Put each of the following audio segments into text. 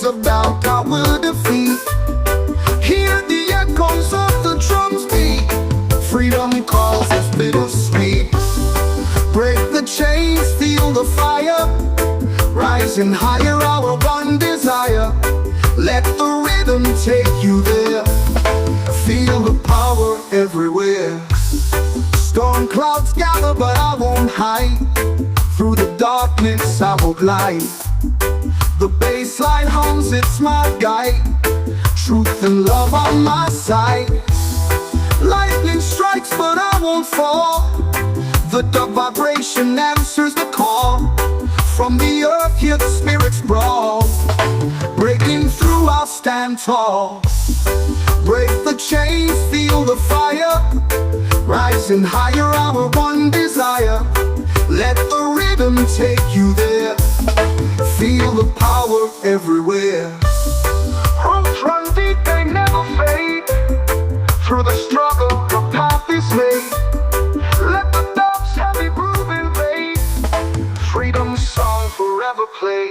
of doubt I will defeat. Hear the echoes of the drums beat. Freedom calls, it's bittersweet. Break the chains, feel the fire. Rising higher, our one desire. Let the rhythm take you there. Feel the power everywhere. Storm clouds gather, but I won't hide. Through the darkness I will glide. The bass line hums, it's my guide. Truth and love on my side. Lightning strikes, but I won't fall. The dark vibration answers the call. From the earth, hear the spirits brawl. Breaking through, I'll stand tall. Break the chains, feel the fire. Rising higher, our one desire. Let the rhythm take you there. Feel the power everywhere. Roots run deep, they never fade. Through the struggle, the path is made. Let the dove's heavy groove invade. Freedom's song forever play.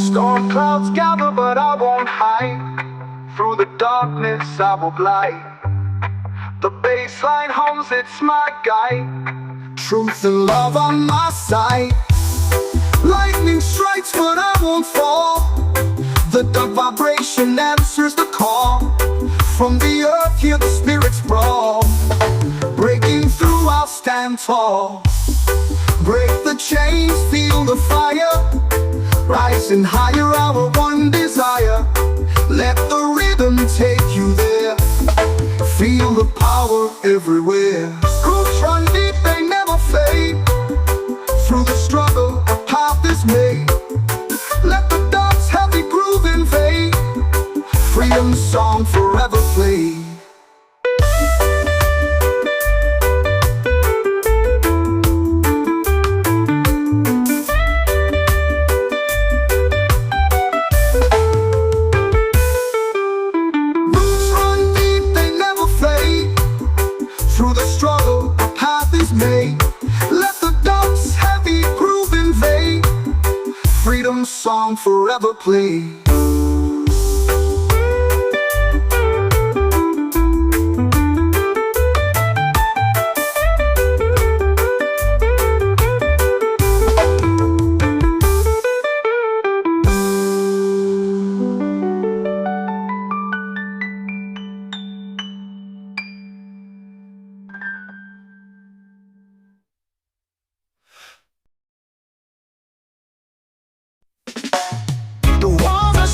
Storm clouds gather, but I won't hide. Through the darkness I will glide. The bass line hums, it's my guide. Truth and love on my side. Lightning strikes, but I won't fall. The dark vibration answers the call. From the earth, hear the spirits brawl. Breaking through, I'll stand tall. Break the chains, feel the fire. Rising higher, our one desire. Let the rhythm take you there. Feel the power everywhere. Roots run deep, they never fade. Through the struggle, a path is made. Let the dove's heavy groove invade. Freedom's song forever play. Through the struggle, a path is made. Let the dove's heavy groove invade. Freedom's song forever play.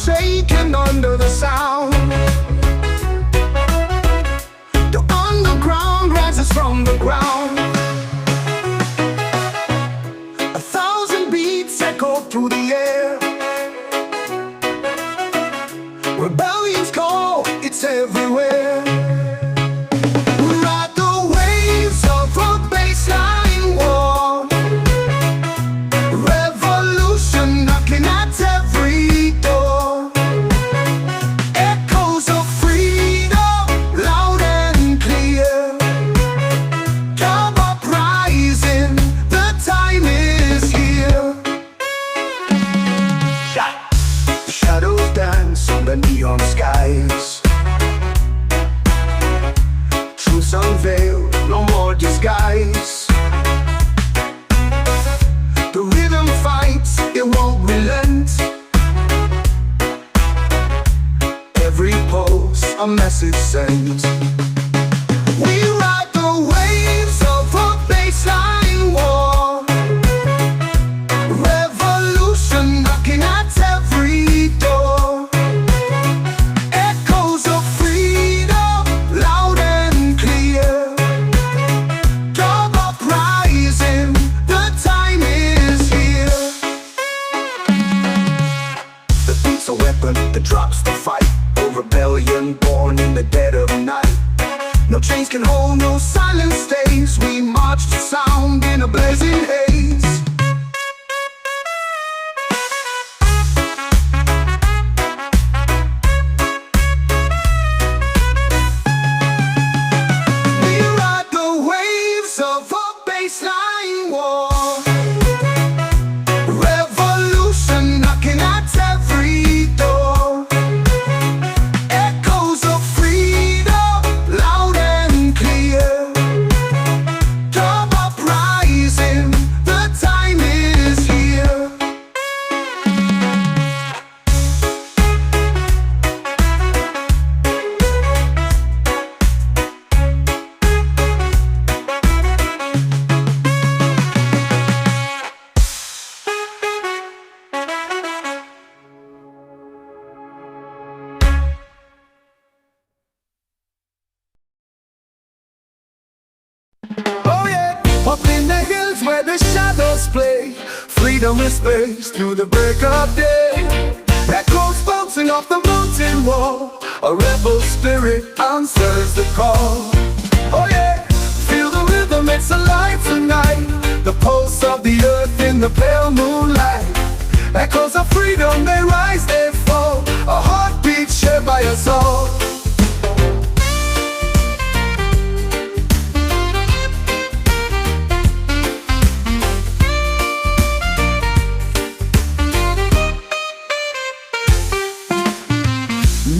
Shaking under the sound. The underground rises from the ground. 1,000 beats echo through the air. Rebellion's call, it's everywhere. We ride the waves of a baseline war. Revolution knocking at every door. Shadows dance on the neon skies. Truths unveiled, no more disguise. The rhythm fights, it won't relent. Every pulse, a message sent. We ride the waves of a baseline war. Revolution knocking at every door. Echoes of freedom, loud and clear. Dub uprising, the time is here. The beat's a weapon that drops the fight. rebellion born in the dead of night. No chains can hold, no silence stays. We march to sound in a blazing haze. We ride the waves of a baseline war. Revolution knocking at every door. Echoes of freedom, loud and clear. Come uprising, the time is here. Oh yeah, up in the hills where the shadows play, freedom is space through the break of day. Echoes bouncing off the mountain wall, a rebel spirit answers the call. Oh yeah, feel the rhythm, it's alive tonight. The pulse of the earth in the pale moonlight. Echoes of freedom, they rise, they fall, a heartbeat shared by us all.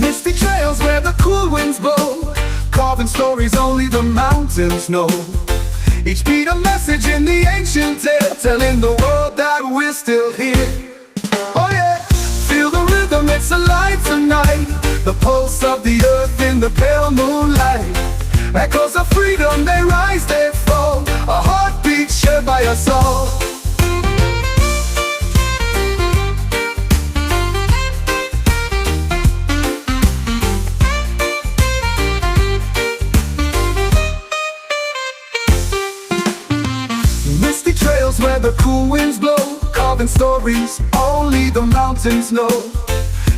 Misty trails where the cool winds blow, carving stories only the mountains know. Each beat a message in the ancient tale, telling the world that we're still here. Oh yeah, feel the rhythm, it's alive tonight. The pulse of the earth in the pale moonlight. Echoes of freedom, they rise, they fall, a heartbeat shared by us all. Misty trails where the cool winds blow, carving stories only the mountains know.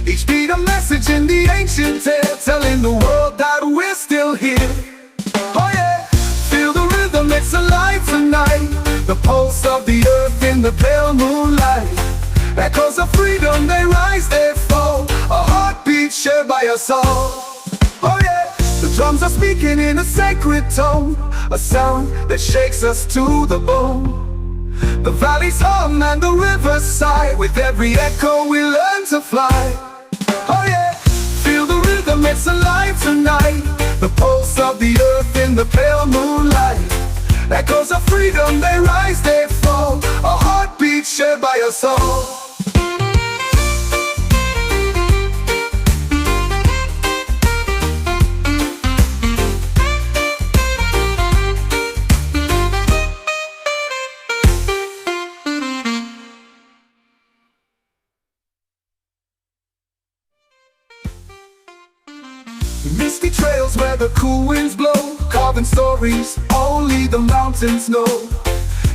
Each beat a message in the ancient tale, telling the world that we're still here. Oh yeah, feel the rhythm, it's alive tonight. The pulse of the earth in the pale moonlight. Echoes of freedom, they rise, they fall, a heartbeat shared by us all. Oh yeah, the drums are speaking in a sacred tone, a sound that shakes us to the bone. The valleys hum and the rivers sigh, with every echo we learn to fly. Oh yeah, feel the rhythm, it's alive tonight. The pulse of the earth in the pale moonlight. Echoes of freedom, they rise, they fall, a heartbeat shared by us all. Misty trails where the cool winds blow, carving stories only the mountains know.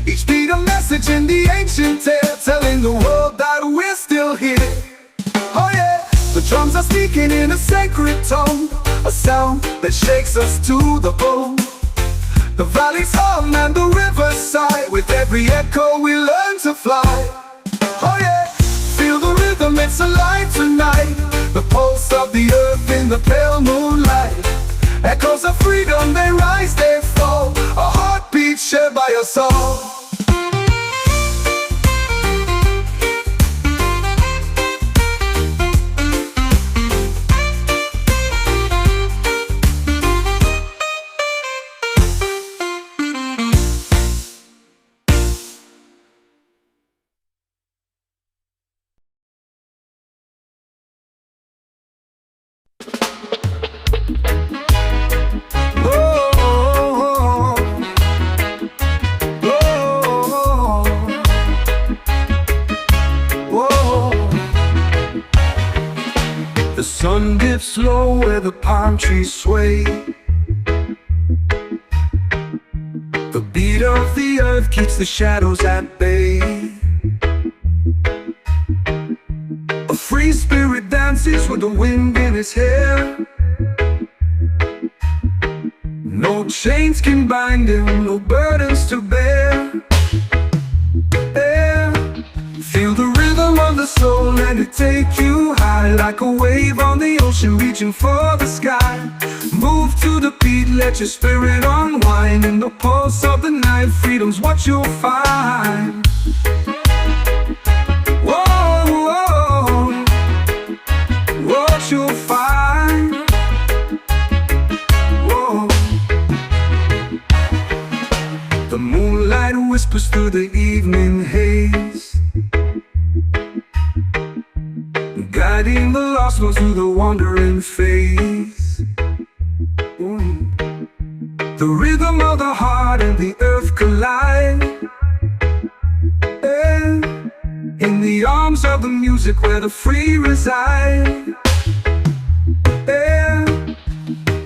Each beat a message in the ancient tale, telling the world that we're still here. Oh yeah, the drums are speaking in a sacred tone, a sound that shakes us to the bone. The valleys hum and the rivers sigh, with every echo we learn to fly. Oh yeah, feel the rhythm, it's alive tonight. The pulse of the earth in the pale moonlight. Echoes of freedom, they rise, they fall, a heartbeat shared by us all. The sun dips low where the palm trees sway. The beat of the earth keeps the shadows at bay. A free free spirit dances with the wind in his hair. No chains can bind him, no burdens to bear. Yeah. Feel the rhythm of the soul and it take you high, like a wave on the ocean reaching for the sky. Move to the beat, let your spirit unwind. In the pulse of the night, freedom's what you'll find. Whoa, whoa, what you'll find. Whoa. The moonlight whispers through the evening haze, guiding the lost ones through the wandering phase. The rhythm of the heart and the earth collide, in the arms of the music where the free reside.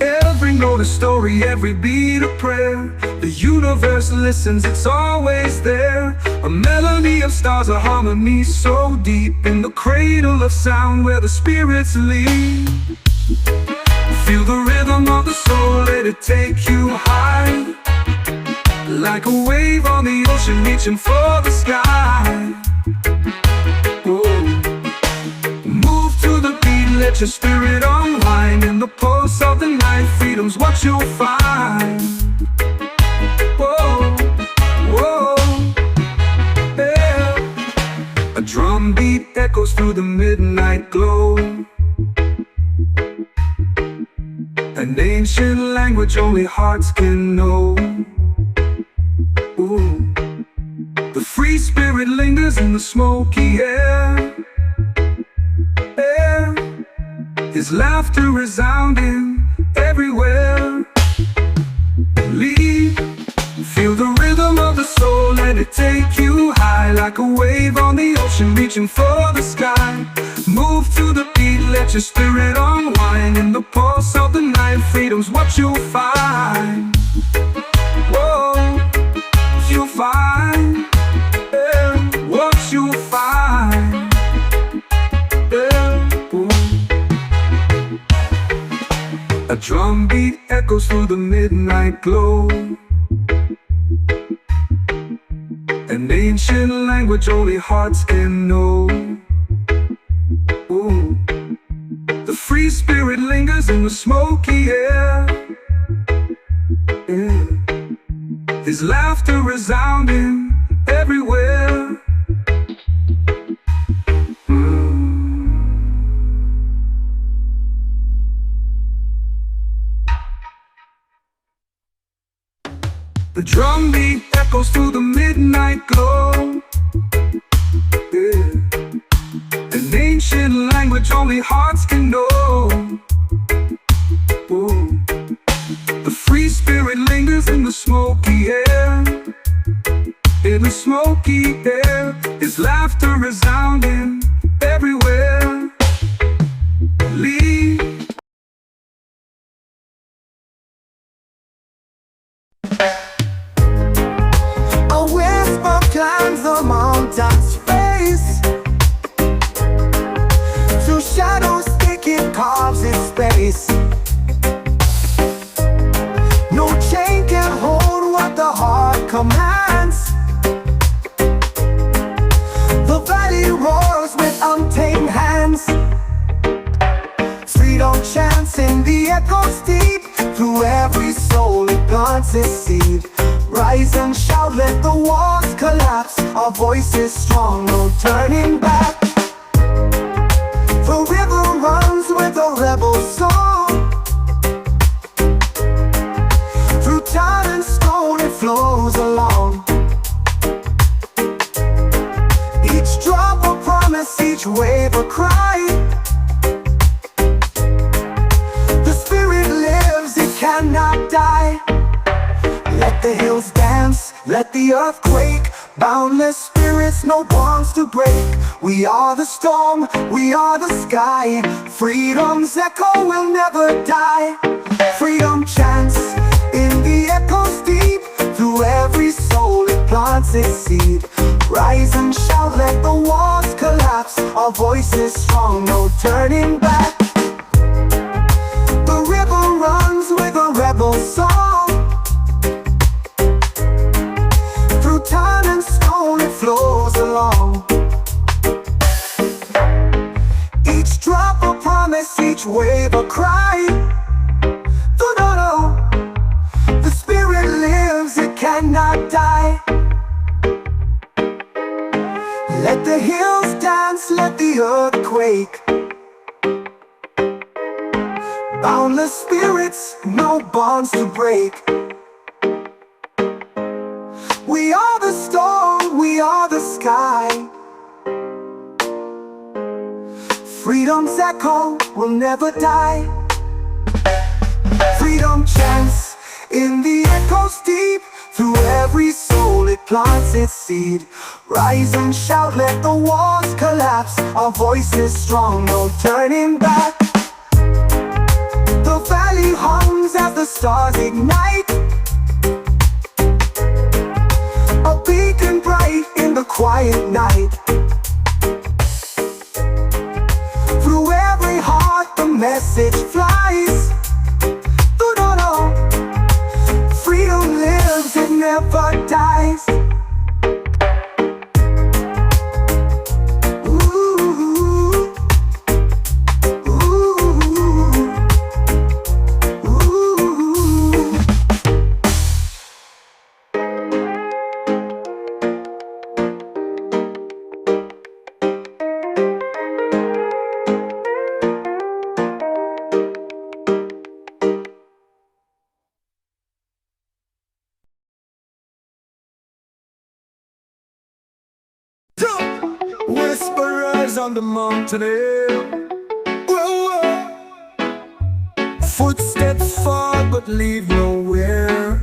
Every note a story, every beat a prayer. The universe listens, it's always there. A melody of stars, a harmony so deep. In the cradle of sound where the spirits lead. Feel the rhythm of the soul, let it take you high, like a wave on the ocean reaching for the sky. Whoa. Move to the beat, let your spirit unwind. In the pulse of the night, freedom's what you'll find. Whoa, whoa, yeah. A drum beat echoes through the midnight glow, an ancient language only hearts can know. Ooh. The free spirit lingers in the smoky air. His laughter resounding everywhere. Lead, feel the rhythm of the soul, let it take you high, like a wave on the ocean reaching for the sky. Move to the beat, let your spirit unwind. In the pulse of the night, freedom's what you'll find. Whoa, you'll find, what you'll find. A drum beat echoes through the midnight glow, an ancient language only hearts can know. Ooh. The free spirit lingers in the smoky air. His laughter resounding everywhere. The drum beat echoes through the midnight glow. An ancient language only hearts can know. Ooh. The free spirit lingers in the smoky air. In the smoky air, his laughter resounding everywhere. Lead. Climbs the mountain's face, through shadows thick it carves its space. No chain can hold what the heart commands. The valley roars with untamed hands. Freedom chants in the echoes deep. Through every soul it plants its seed. Rise and shout, let the walls collapse. Our voice is strong, no turning back. The river runs with a rebel song. Through time and stone it flows along. Each drop a promise, each wave a cry. The spirit lives, it cannot die. Let the hills dance, let the earth quake. Boundless spirits, no bonds to break. We are the storm, we are the sky. Freedom's echo will never die. Freedom chants in the echoes deep. Through every soul it plants its seed. Rise and shout, let the walls collapse. Our voice is strong, no turning back. The river runs with a rebel song. Through time and stone it flows along. Each drop a promise, each wave a cry. The spirit lives, it cannot die. Let the hills dance, let the earth quake. Boundless spirits, no bonds to break. We are the storm, we are the sky. Freedom's echo will never die. Freedom chants in the echoes deep. Through every soul it plants its seed. Rise and shout, let the walls collapse. Our voice is strong, no turning back. The valley hums as the stars ignite. A beacon bright in the quiet night. Through every heart the message flies. Freedom lives, it never dies. Whisperers on the mountain hill. Whoa, whoa. Footsteps fall but leave nowhere.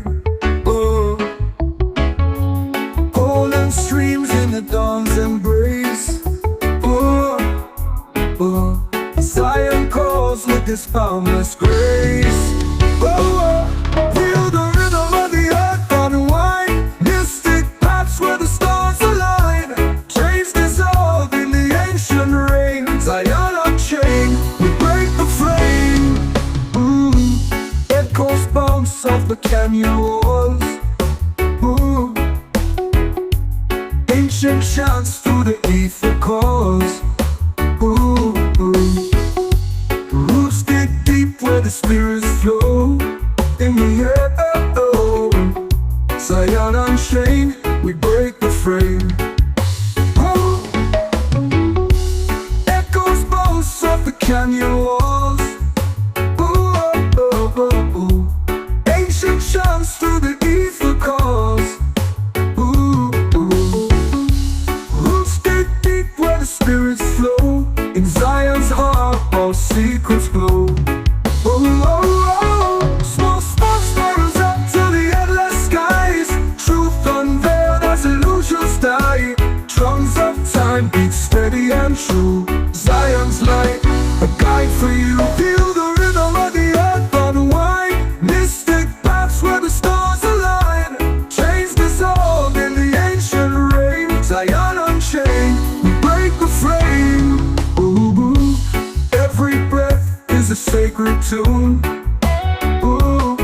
Oh. Golden streams in the dawn's embrace. Oh, oh. Zion calls with this boundless grace. Oh, oh. Feel the rhythm of the earth unwind. Mystic paths where the stars align. Chains dissolve in the ancient rain. Zion unchained, we break the frame. Echoes bounce off the canyon walls. Ooh. Ancient chants through the ether calls. Ooh, ooh. Roots dig deep where the spirits flow. In the air, oh. Zion unchained, we break the frame. Oh. Echoes bounce off the canyon walls. Ooh, oh, oh, oh. Ancient chants through the ether calls. Ooh, ooh. Roots dig deep where the spirits flow. In Zion's heart, all secrets glow. Oh, oh, oh. Small spark spirals up to the endless skies. Truth unveiled as illusions die. Drums of time beat steady and true. Zion's light, a guide for you. Feel the rhythm of the earth unwind. Mystic paths where the stars align. Chains dissolve in the ancient rain. Zion unchained, we break the frame. Ooh, ooh. Every breath is a sacred tune. Ooh.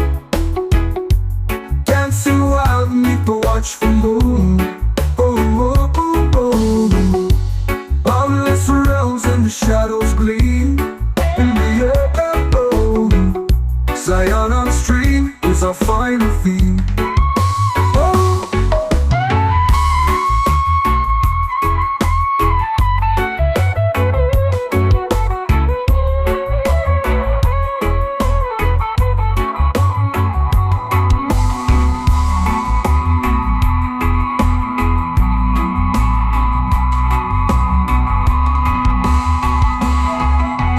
Dancing wild beneath the watchful moon. Oh, oh, oh, oh. Boundless realms and the shadows gleam. In the air, oh. Zion on stream is our final theme. Oh.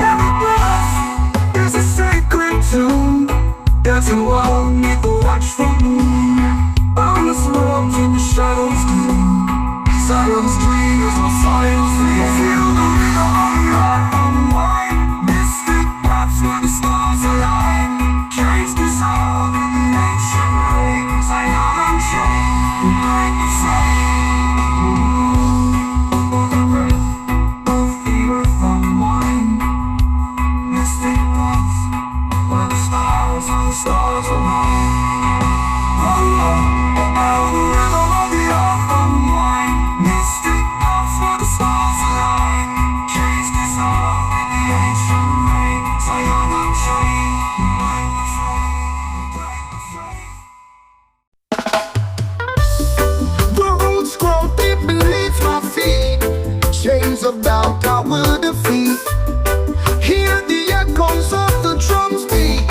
Every breath is a sacred tune. Dancing wild beneath the watchful moon. Boundless realms in the shadows gloom. Zion's dream is our science. Feel the rhythm of the earth unwind. Mystic paths where the stars align. Chains dissolve in the ancient rain. Zion unchained, we break the frame. I will defeat. Hear the echoes of the drums beat.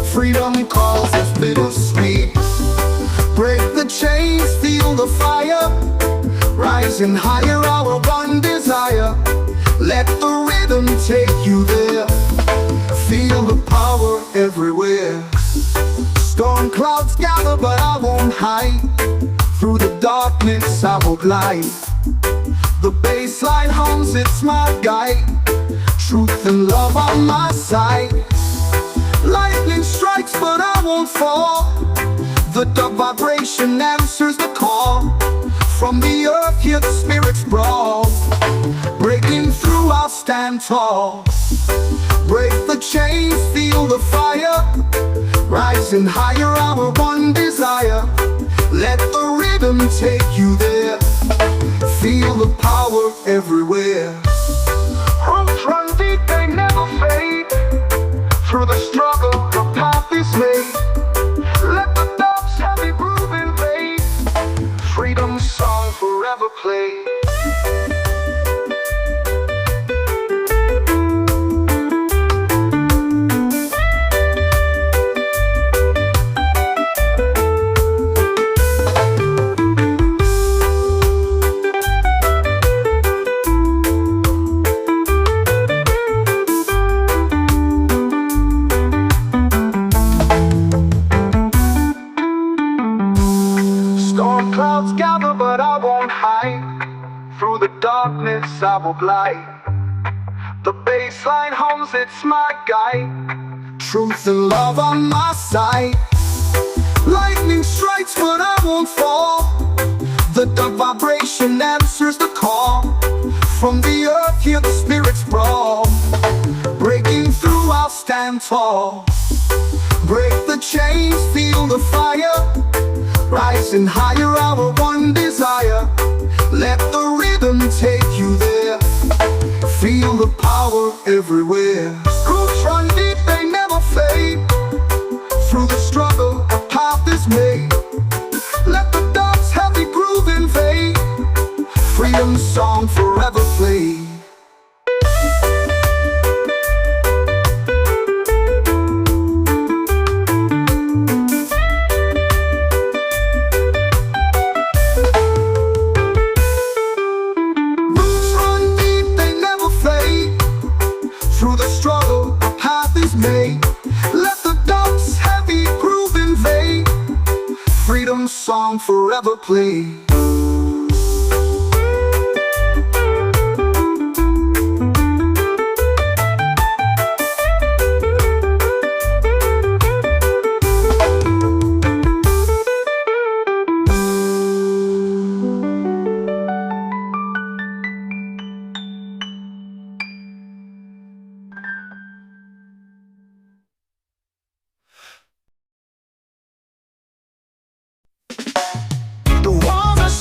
Freedom calls us bittersweet. Break the chains, feel the fire. Rising higher, our one desire. Let the rhythm take you there. Feel the power everywhere. Storm clouds gather, but I won't hide. Through the darkness I will glide. The bassline hums, it's my guide. Truth and love on my side. Lightning strikes, but I won't fall. The dark vibration answers the call. From the earth, hear the spirits brawl. Breaking through, I'll stand tall. Break the chains, feel the fire. Rising higher, our one desire. Let the rhythm take you there. Feel the power everywhere. Roots run deep, they never fade. Through the struggle, the path is made. Let the dove's heavy groove invade. Freedom's song forever play. Storm clouds gather, but I won't hide. Through the darkness I will glide. The bassline hums, it's my guide. Truth and love on my side. Lightning strikes, but I won't fall. The dark vibration answers the call. From the earth, hear the spirits brawl. Breaking through, I'll stand tall. Break the chains, feel the fire. Rising higher, our one desire. Let the rhythm take you there. Feel the power everywhere. Roots run deep, they never fade. Through the struggle, a path is made. Let the dove's heavy groove invade. Freedom's song forever play. Through the struggle, a path is made. Let the dove's heavy groove invade. Freedom's song forever play.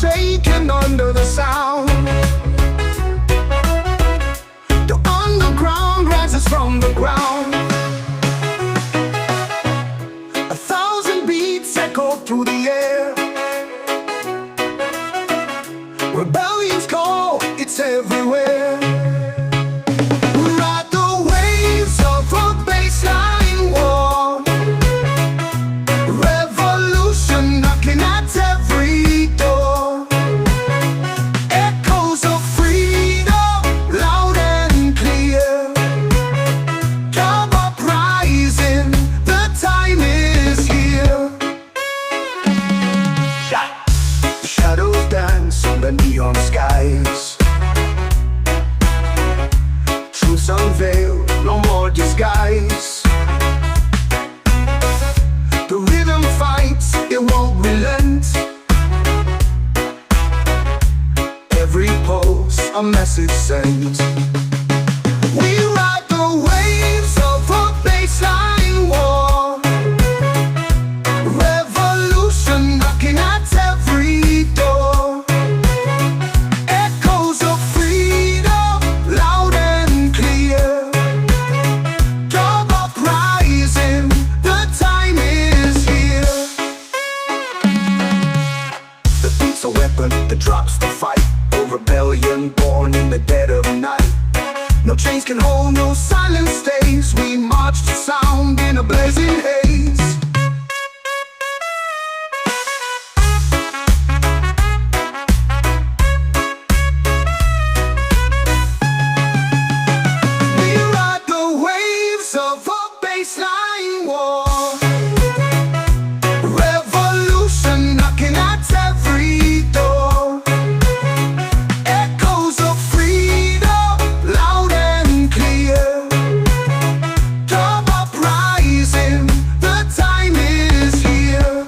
Shaking under the sound. The underground rises from the ground. 1,000 beats echo through the air. Rebellion's call, it's everywhere. We ride the waves of a bassline war. Revolution knocking at every door. Neon skies, truths unveiled, no more disguise. The rhythm fights, it won't relent. Every pulse, a message sent. We ride the waves of a bassline war. Revolution knocking at every door. The weapon that drops the fight. Oh, rebellion born in the dead of night. No chains can hold, no silence stays. We march to sound in a blazing haze. We ride the waves of a baseline war. Revolution knocking at every door. Echoes of freedom, loud and clear. Drum uprising, the time is here.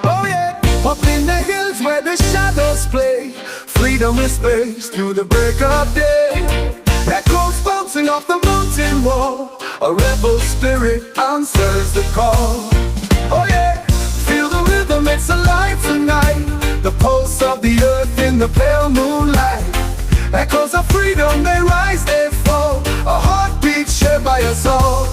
Oh yeah, up in the hills where the shadows play, freedom whispers through the break of day. Echoes bouncing off the mountain wall, a rebel spirit answers the call. Oh yeah, feel the rhythm, it's alive tonight. The pulse of the earth in the pale moonlight. Echoes of freedom, they rise, they fall, a heartbeat shared by us all.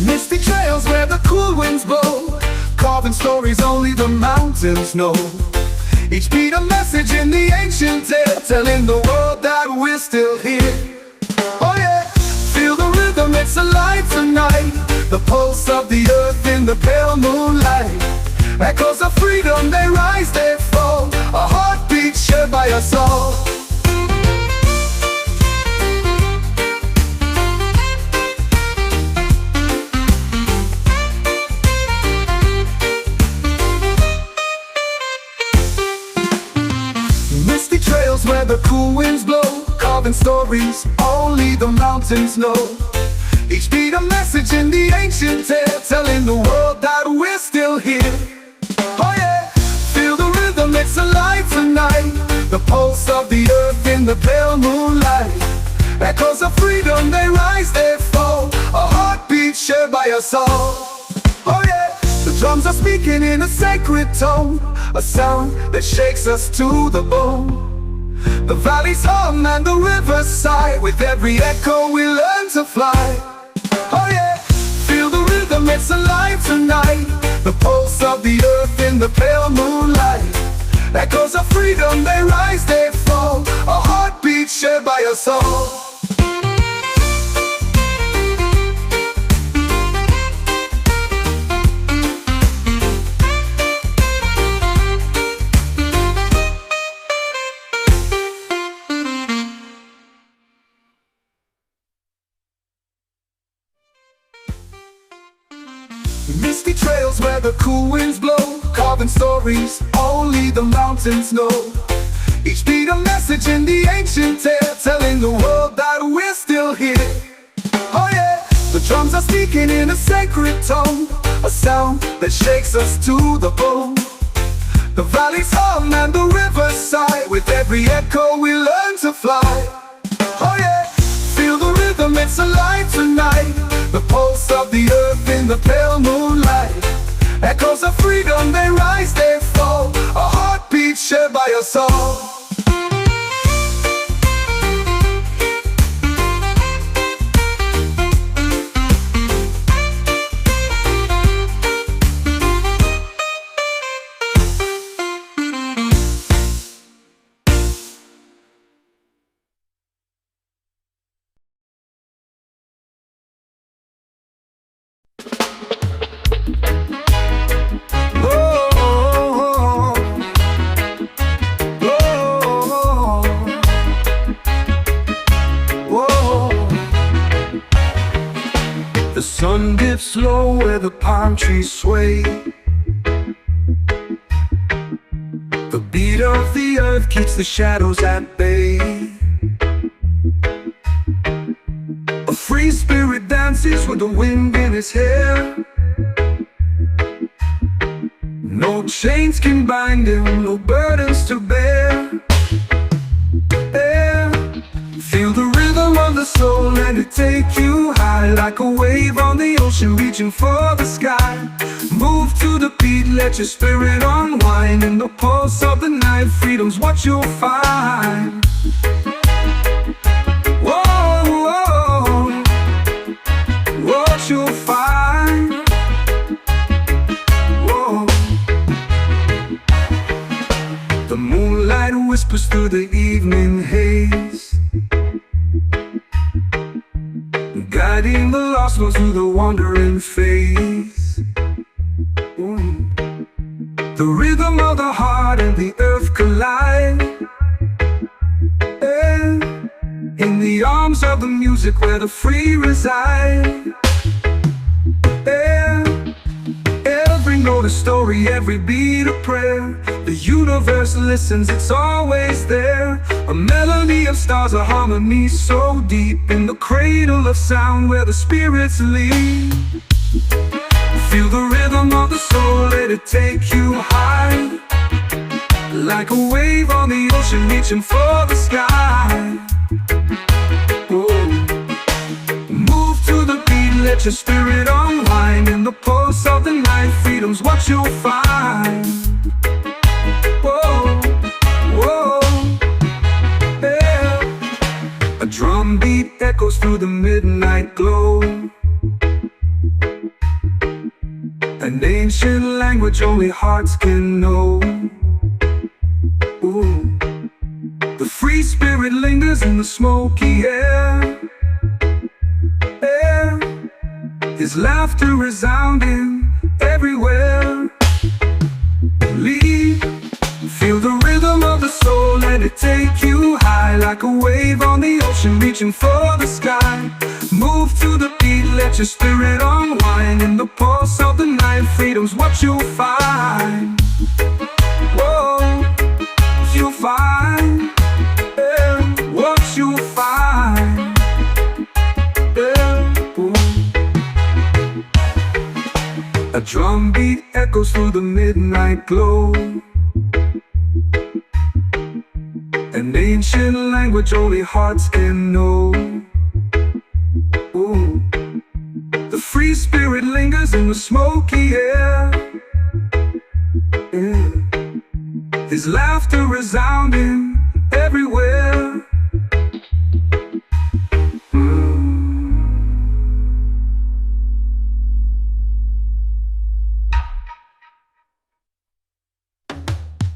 Misty trails where the cool winds blow, carving stories only the mountains know. Each beat a message in the ancient tale, telling the world that we're still here. Oh yeah, feel the rhythm, it's alive tonight. The pulse of the earth in the pale moonlight. Echoes of freedom, they rise, they fall, a heartbeat shared by us all. Misty trails where the cool winds blow, carving stories only the mountains know. Each beat a message in the ancient tale, telling the world that we're still here. Oh yeah, feel the rhythm, it's alive tonight. The pulse of the earth in the pale moonlight. Echoes of freedom, they rise, they fall, a heartbeat shared by us all. Oh yeah, the drums are speaking in a sacred tone, a sound that shakes us to the bone. The valleys hum and the rivers sigh, with every echo we learn to fly. Oh yeah, feel the rhythm, it's alive tonight. The pulse of the earth in the pale moonlight. Echoes of freedom, they rise, they fall, a heartbeat shared by us all. Misty trails where the cool winds blow, carving stories only the mountains know. Each beat a message in the ancient tale, telling the world that we're still here. Oh yeah, the drums are speaking in a sacred tone, a sound that shakes us to the bone. The valleys hum and the rivers sigh, with every echo we learn to fly. Oh yeah, feel the rhythm, it's alive tonight. The pulse of the earth in the pale moonlight. Echoes of freedom, they rise, they fall, a heartbeat shared by us all. The sun dips low where the palm trees sway. The beat of the earth keeps the shadows at bay. A free spirit dances with the wind in his hair. No chains can bind him, no burdens to bear. Feel the rhythm of the soul, let it take you high, like a wave on the ocean reaching for the sky. Move to the beat, let your spirit unwind. In the pulse of the night, freedom's what you'll find. Whoa, whoa, what you'll find. Whoa. The moonlight whispers through the evening haze, guiding the lost ones through the wandering phase. The rhythm of the heart and the earth collide, in the arms of the music where the free reside. Every note a story, every beat a prayer. The universe listens, it's always there. A melody of stars, a harmony so deep, in the cradle of sound where the spirits lead. Feel the rhythm of the soul, let it take you high, like a wave on the ocean reaching for the sky. Whoa. Move to the beat, let your spirit unwind. In the pulse of the night, freedom's what you'll find. Whoa, whoa, yeah. A drum beat echoes through the midnight glow, an ancient language only hearts can know. Ooh. The free spirit lingers in the smoky air, his laughter resounding everywhere. Lead, feel the rhythm of the soul, let it take you high, like a wave on the ocean reaching for the sky. Move to the beat, let your spirit unwind. In the pulse of the night, freedom's what you'll find. Whoa, you'll find, what you'll find. A drum beat echoes through the midnight glow, an ancient language only hearts can know. Ooh. The free spirit lingers in the smoky air, his laughter resounding everywhere.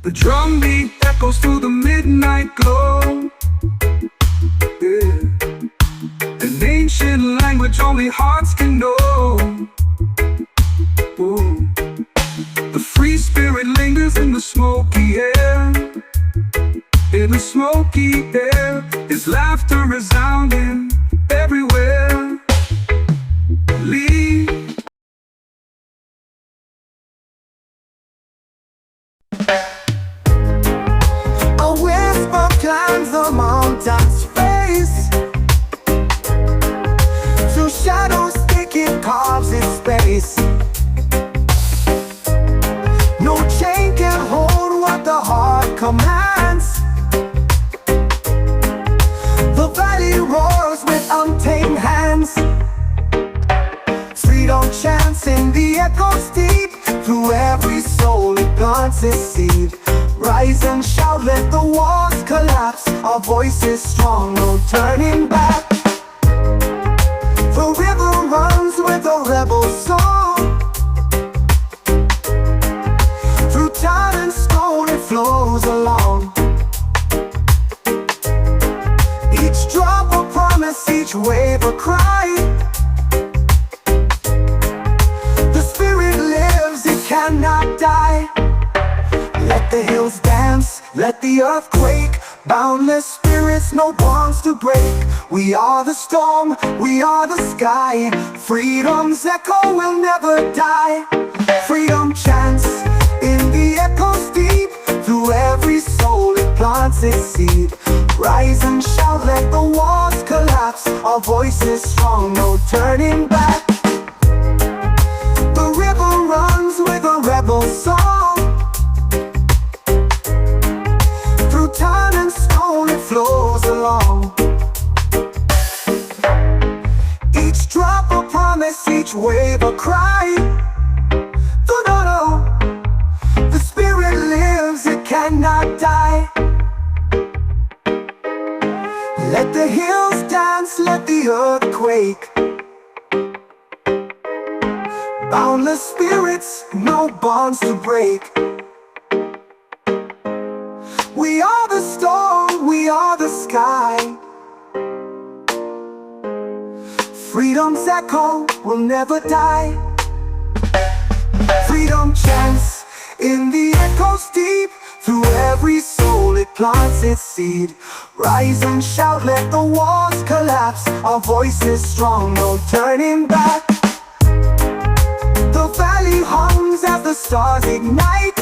The drum beat echoes through the midnight glow, an ancient language only hearts can know. Ooh. The free spirit lingers in the smoky air, in the smoky air, his laughter resounding everywhere. Lead. Climbs the mountain's face, through shadows thick it carves its space. No chain can hold what the heart commands. The valley roars with untamed hands. Freedom chants in the echoes deep, through every soul it plants its seed. Rise and shout, let the walls collapse. Our voice is strong, no turning back. The river runs with a rebel song. Through time and stone it flows along. Each drop a promise, each wave a cry. The spirit lives, it cannot die. Let the hills dance, let the earth quake. Boundless spirits, no bonds to break. We are the storm, we are the sky. Freedom's echo will never die. Freedom chants in the echoes deep, through every soul it plants its seed. Rise and shout, let the walls collapse. Our voice is strong, no turning back. The river runs with a rebel song. voice, each wave a cry. Do-do-do. The spirit lives, it cannot die. Let the hills dance, let the earth quake. Boundless spirits, no bonds to break. We are the storm, we are the sky. Freedom's echo will never die. Freedom chants in the echoes deep. Through every soul it plants its seed. Rise and shout, let the walls collapse. Our voice is strong, no turning back. The valley hums as the stars ignite.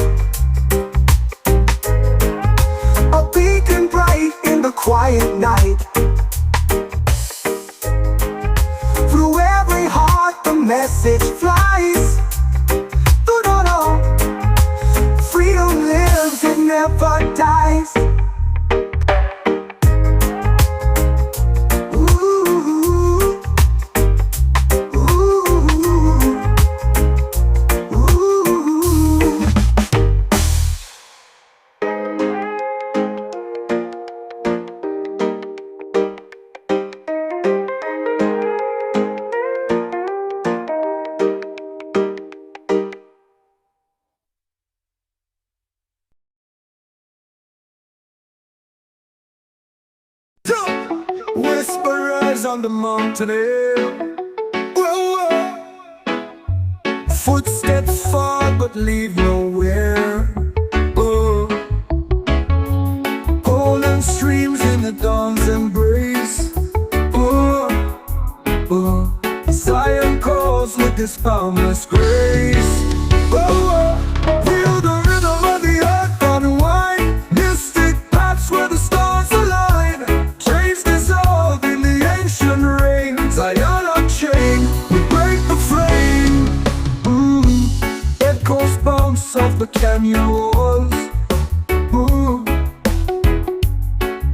A beacon bright in the quiet night. Through every heart the message flies. Do-do-do. Freedom lives, it never dies. Whisperers on the mountain hill. Whoa, whoa. Footsteps fall but leave nowhere. Oh. Golden streams in the dawn's embrace. Oh. Oh. Zion calls with this boundless grace. Oh, oh. Feel the rhythm of the earth unwind. Mystic paths where the stars align. Chains dissolve in the ancient rain. Zion unchained, we break the frame. Echoes bounce off the canyon walls. Ooh.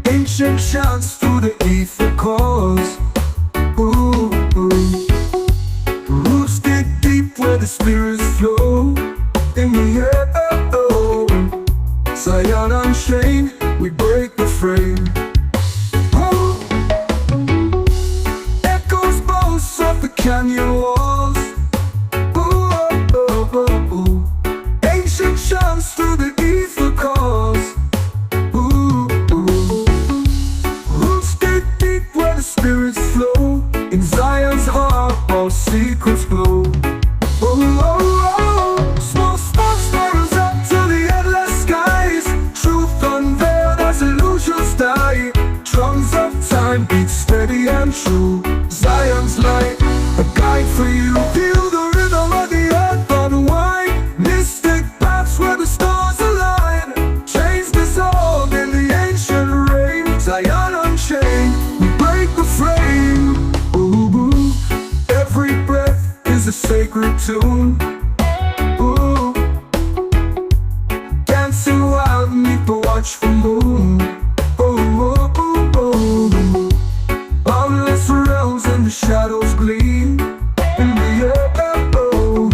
Ancient chants through the ether calls. Ooh. Roots dig deep where the spirits flow. In the air, oh. Zion unchained, we break the frame. Oh. Echoes bounce off the canyon walls. Ooh, oh, oh, oh. Ancient chants through the ether calls. Ooh, ooh. Roots dig deep where the spirits flow. In Zion's heart, all secrets glow. Oh, oh, oh. Small sparks spirals up to the endless skies. Truth unveiled as illusions die. Drums of time beat steady and true. Zion's light, a guide for you. Feel the rhythm of the earth unwind. Mystic paths where the stars align. Chains dissolve in the ancient rain. Zion unchained, we break the frame. Ooh, ooh. Every breath is a sacred tune. Ooh. Dancing wild beneath the watchful moon. Oh, oh, oh, oh. Boundless realms in the shadows gleam. In the air, oh.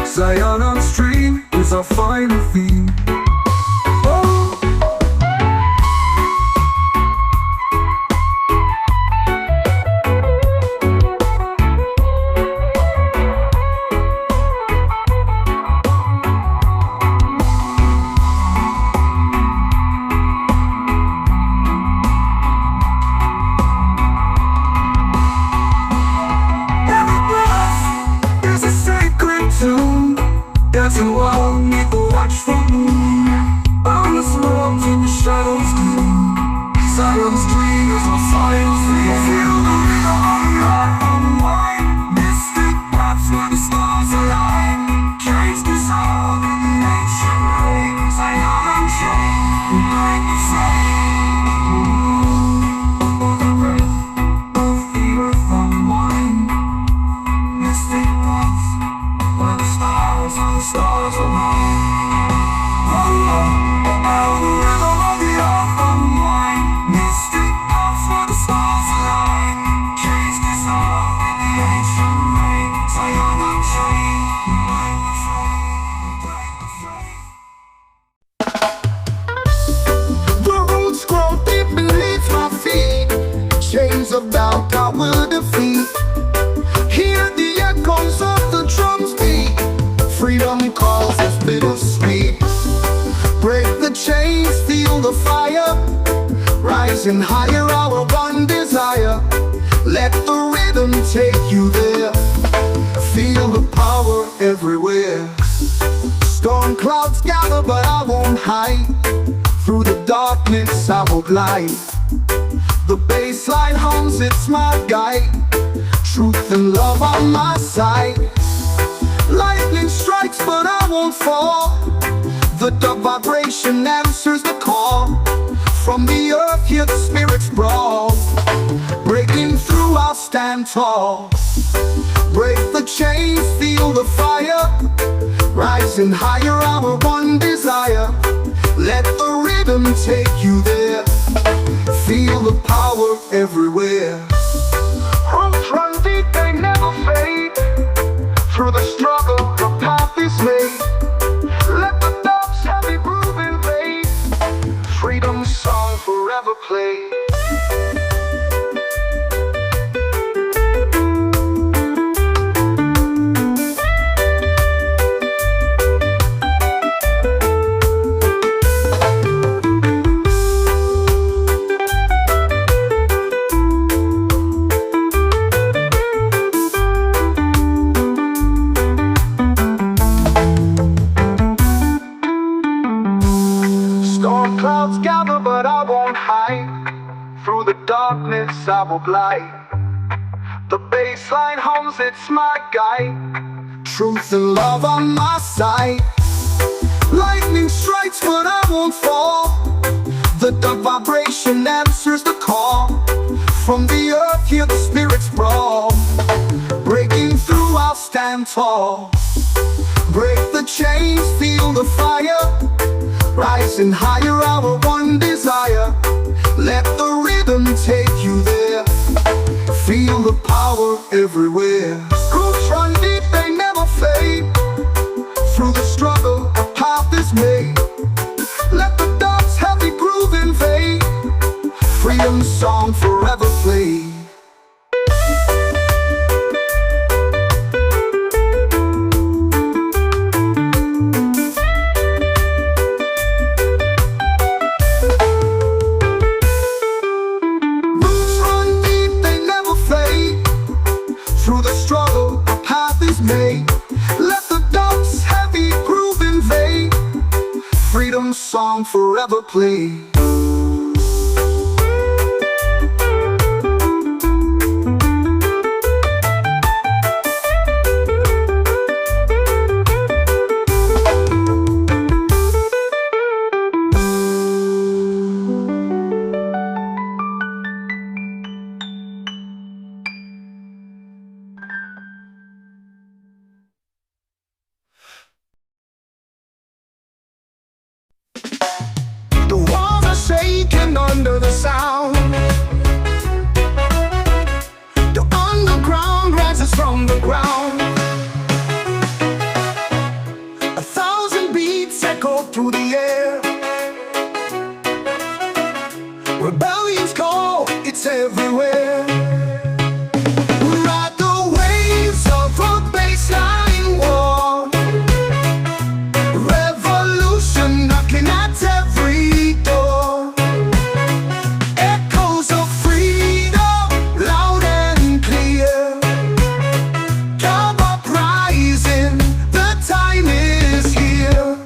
Zion on stream is our final theme. Oh. Every breath is a sacred tune. Dancing wild beneath the watchful moon. about I will defeat. Hear the echoes of the drums beat. Freedom calls us bittersweet. Break the chains, feel the fire. Rising higher, our one desire. Let the rhythm take you there. Feel the power everywhere. Storm clouds gather, but I won't hide. Through the darkness I will glide. The bass line hums, it's my guide. Truth and love on my side. Lightning strikes, but I won't fall. The dub vibration answers the call. From the earth, hear the spirits brawl. Breaking through, I'll stand tall. Break the chains, feel the fire. Rising higher, our one desire. Let the rhythm take you there. Feel the power everywhere. Roots run deep, they never fade. Through the struggle, the path is made. Let the dub's heavy groove invade. Freedom's song forever play. Storm clouds gather, but I won't hide. Through the darkness I will glide. The bass line hums, it's my guide. Truth and love on my side. Lightning strikes, but I won't fall. The dub vibration answers the call. From the earth, hear the spirits brawl. Breaking through, I'll stand tall. Break the chains, feel the fire. Rising higher, our one desire. Let the rhythm take you there. Feel the power everywhere. Roots run deep, they never fade. Through the struggle, a path is made. Let the dub's heavy groove invade. Freedom's song forever play. Through the struggle, a path is made. Let the dub's heavy groove invade. Freedom's song forever play. The walls are shaking under the sound. The underground rises from the ground. 1,000 beats echo through the air. Rebellion's call, it's everywhere. We ride the waves of a baseline war. Revolution knocking at every door. Echoes of freedom, loud and clear. Dub uprising, the time is here.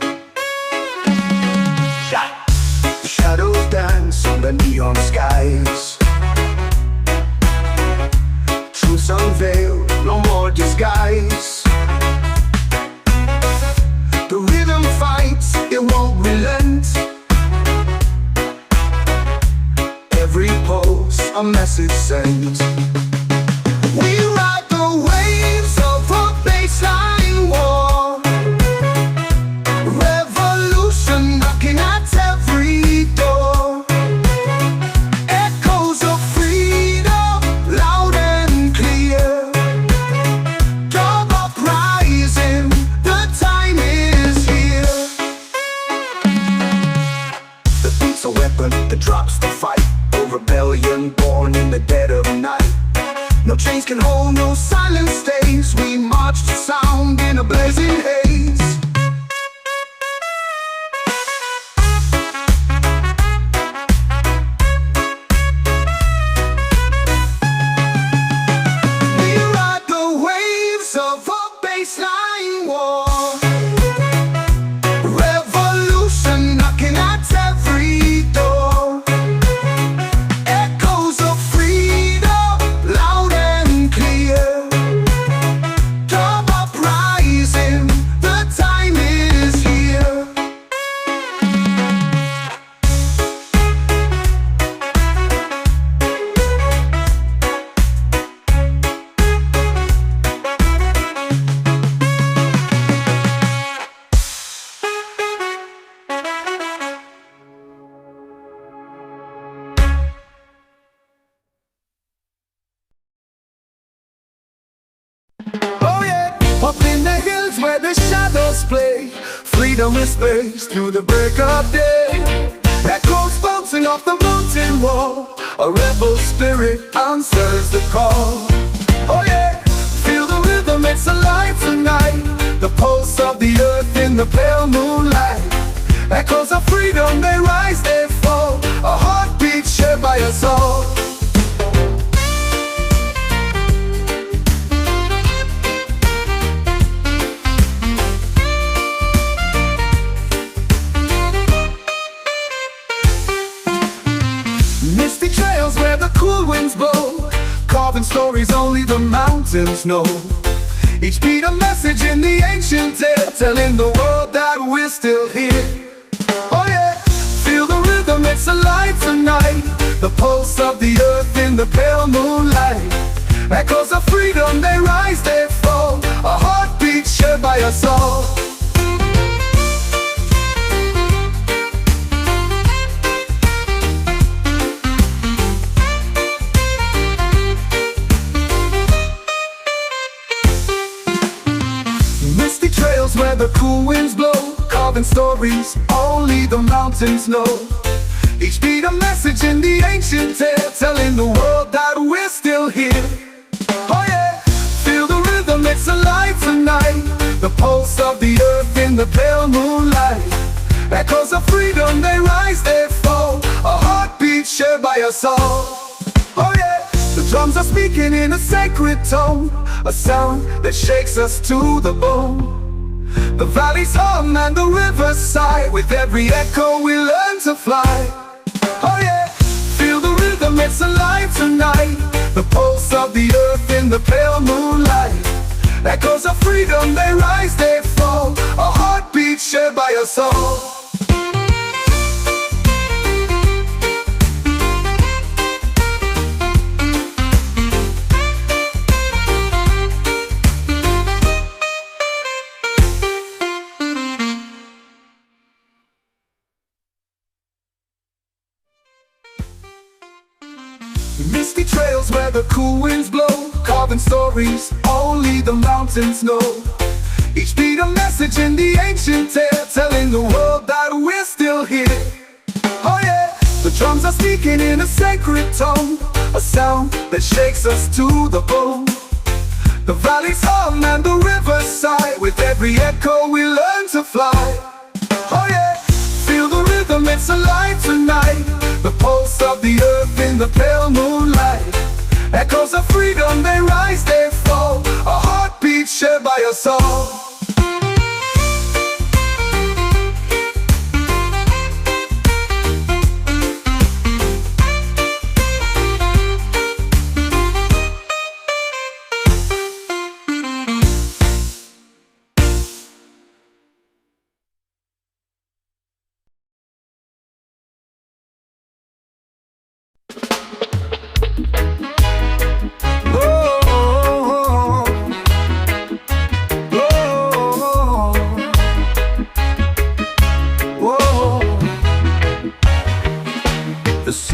The shadows dance on the neon skies. Truth's unveiled, no more disguise. The rhythm fights, it won't relent. Every pulse, a message sent. We ride the waves of a baseline war. Revolution knocking at every door. Echoes of freedom, loud and clear. Dub uprising, the time is here. The beat's a weapon that drops the fight. Over rebellion born in the dead of night. No chains can hold, no silence stays. We march to sound in a blazing haze. We ride the waves of a baseline war. Revolution knocking at every door. Echoes of freedom, loud and clear. Dub uprising, the time is here. Oh yeah, up in the hills where the shadows play, freedom whispers through the break of day. Echoes bouncing off the mountain wall, a rebel spirit answers the call. Oh yeah, feel the rhythm, it's alive tonight. The pulse of the earth in the pale moonlight. Echoes of freedom, they rise, they fall, a heartbeat shared by us all. Misty trails where the cool winds blow, carving stories only the mountains know. Each beat a message in the ancient tale, telling the world that we're still here. Oh yeah, feel the rhythm, it's alive tonight. The pulse of the earth in the pale moonlight. Echoes of freedom, they rise, they fall, a heartbeat shared by us all. Misty trails where the cool winds blow, carving stories only the mountains know. Each beat a message in the ancient tale, telling the world that we're still here. Oh yeah, feel the rhythm, it's alive tonight. The pulse of the earth in the pale moonlight. Echoes of freedom, they rise, they fall, a heartbeat shared by us all. Oh yeah, the drums are speaking in a sacred tone, a sound that shakes us to the bone. The valleys hum and the rivers sigh, with every echo we learn to fly. Oh yeah, feel the rhythm, it's alive tonight. The pulse of the earth in the pale moonlight. Echoes of freedom, they rise, they fall, a heartbeat shared by us all. Misty trails where the cool winds blow, carving stories only the mountains know. Each beat a message in the ancient tale, telling the world that we're still here. Oh yeah, the drums are speaking in a sacred tone, a sound that shakes us to the bone. The valleys hum and the rivers sigh, with every echo we learn to fly. Oh yeah, feel the rhythm, it's alive tonight. The pulse of the earth in the pale moonlight. Echoes of freedom, they rise, they fall, a heartbeat shared by us all.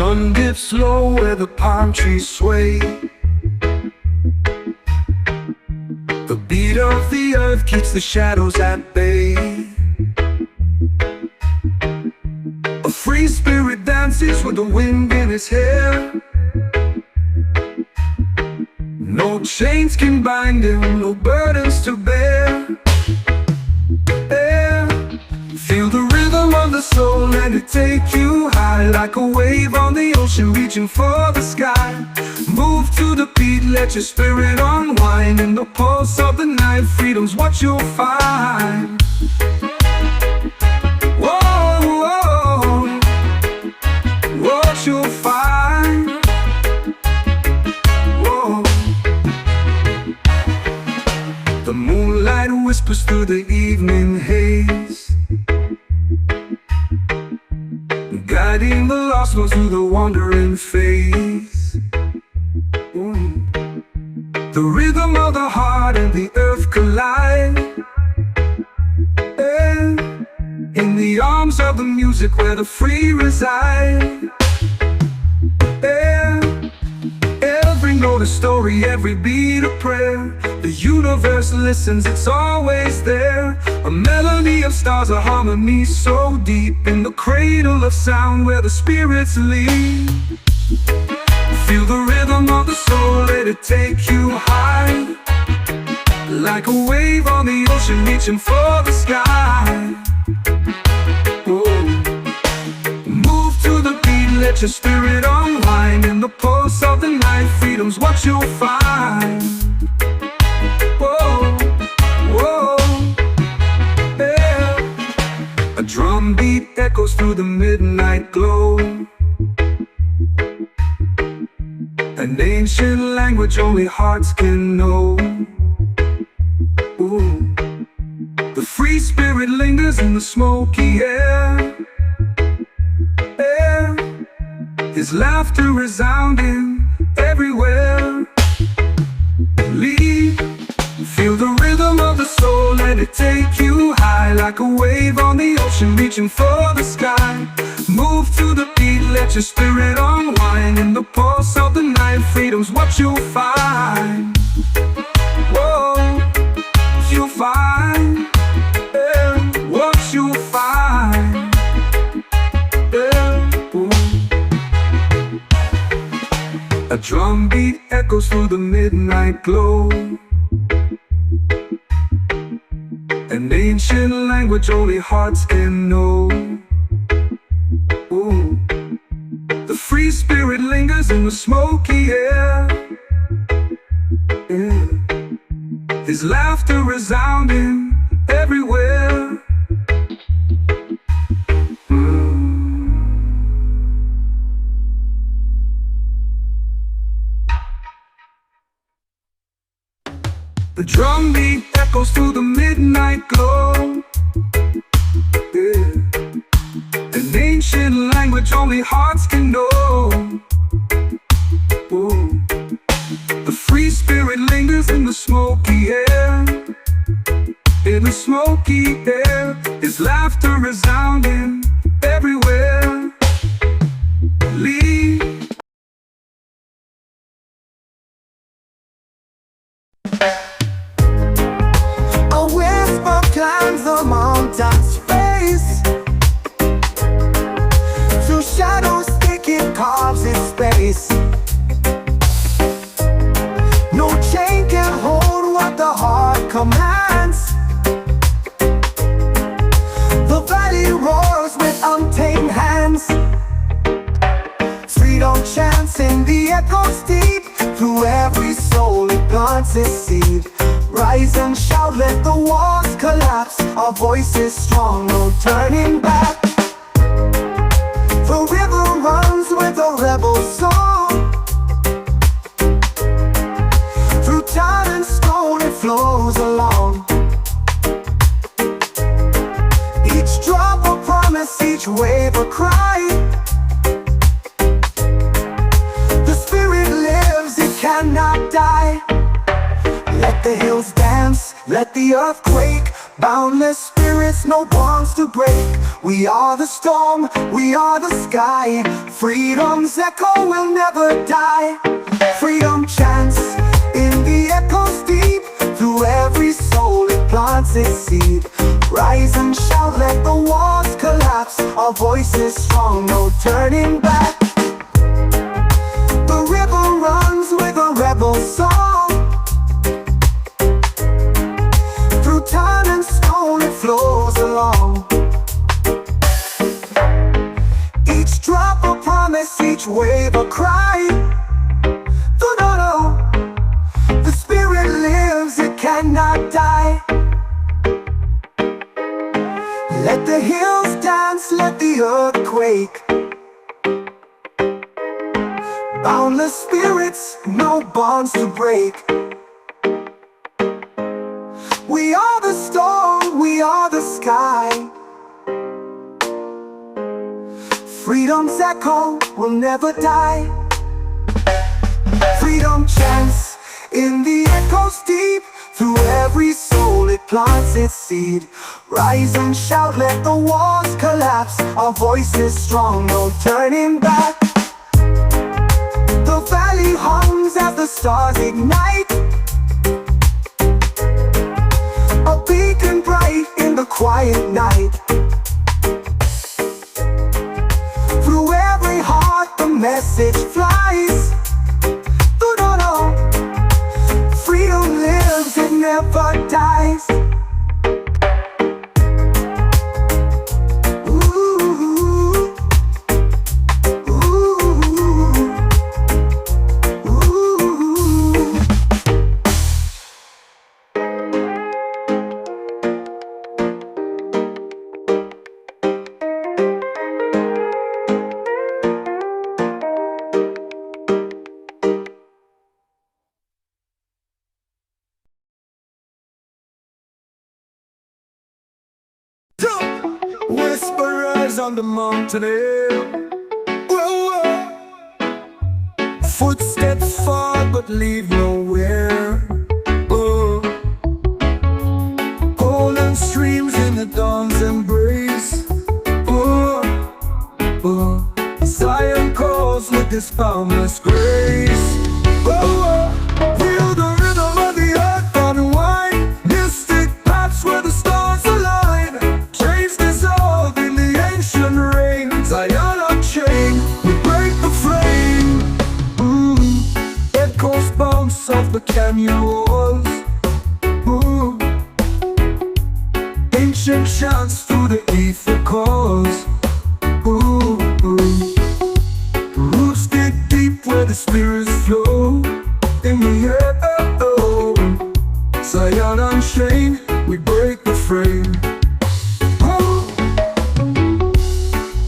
sun dips low where the palm trees sway. The beat of the earth keeps the shadows at bay. A free spirit that dances with the wind in his hair. No chains can bind him, no burdens to bear. Feel the rhythm of the soul, let it take you high, like a wave on the ocean reaching for the sky. Move to the beat, let your spirit unwind. In the pulse of the night, freedom's what you'll find. Whoa, whoa, what you'll find. Whoa. The moonlight whispers through the evening haze, guiding the lost ones through the wandering phase. The rhythm of the heart and the earth collide, in the arms of the music where the free reside. Every note a story, every beat a prayer. The universe listens, it's always there. A melody of stars, a harmony so deep, in the cradle of sound where the spirits lead. Feel the rhythm of the soul, let it take you high, like a wave on the ocean reaching for the sky. Whoa. Move to the beat, let your spirit unwind. In the pulse of the night, freedom's what you'll find. Whoa, whoa, yeah. A drum beat echoes through the midnight glow, an ancient language only hearts can know. Ooh. The free spirit lingers in the smoky air, his laughter resounding everywhere. Lead, feel the rhythm of the soul, let it take you high, like a wave on the ocean reaching for the sky. Move to the beat, let your spirit unwind. In the pulse of the night, freedom's what you'll find. Whoa, you'll find, what you'll find. A drum beat echoes through the midnight glow, an ancient language only hearts can know. Ooh. The free spirit lingers in the smoky air, his laughter resounding everywhere. The drum beat echoes through the midnight glow, an ancient language only hearts can know. Ooh. The free spirit lingers in the smoky air, in the smoky air, his laughter resounding everywhere. Lead. Climbs the mountain's face, through shadows thick it carves its space. No chain can hold what the heart commands. The valley roars with untamed hands. Freedom chants in the echoes deep, through every soul it plants its seed. Rise and shout, let the walls collapse. Our voice is strong, no turning back. The river runs with a rebel song. Through time and stone it flows along. Each drop a promise, each wave a cry. The spirit lives, it cannot die. Let the hills dance, let the earth quake. Boundless spirits, no bonds to break. We are the storm, we are the sky. Freedom's echo will never die. Freedom chants in the echoes deep, through every soul it plants its seed. Rise and shout, let the walls collapse. our voice is strong, no turning back. The river runs with a rebel song. Through time and stone it flows along. Each drop a promise, each wave a cry. The spirit lives, it cannot die. Let the hills dance, let the earth quake. Boundless spirits, no bonds to break. We are the storm, we are the sky. Freedom's echo will never die. Freedom chants in the echoes deep. Through every soul it plants its seed. Rise and shout, let the walls collapse. Our voice is strong, no turning back. The valley hums as the stars ignite. A beacon bright in the quiet night. Through every heart the message flies. Freedom lives, it never dies. Whisperers on the mountain hill. Whoa, whoa. Footsteps fall but leave nowhere. Oh. Golden streams in the dawn's embrace. Oh. Oh. Zion calls with this boundless grace. Oh, oh. Feel the rhythm of the earth unwind. Mystic paths where the stars align. Chains dissolve in the ancient rain. Zion unchained, we break the flame. Echoes bounce off the canyon walls. Ooh. Ancient chants through the ether calls. Ooh. Roots dig deep where the spirits flow. In the air, oh. Zion unchained, we break the frame. Oh.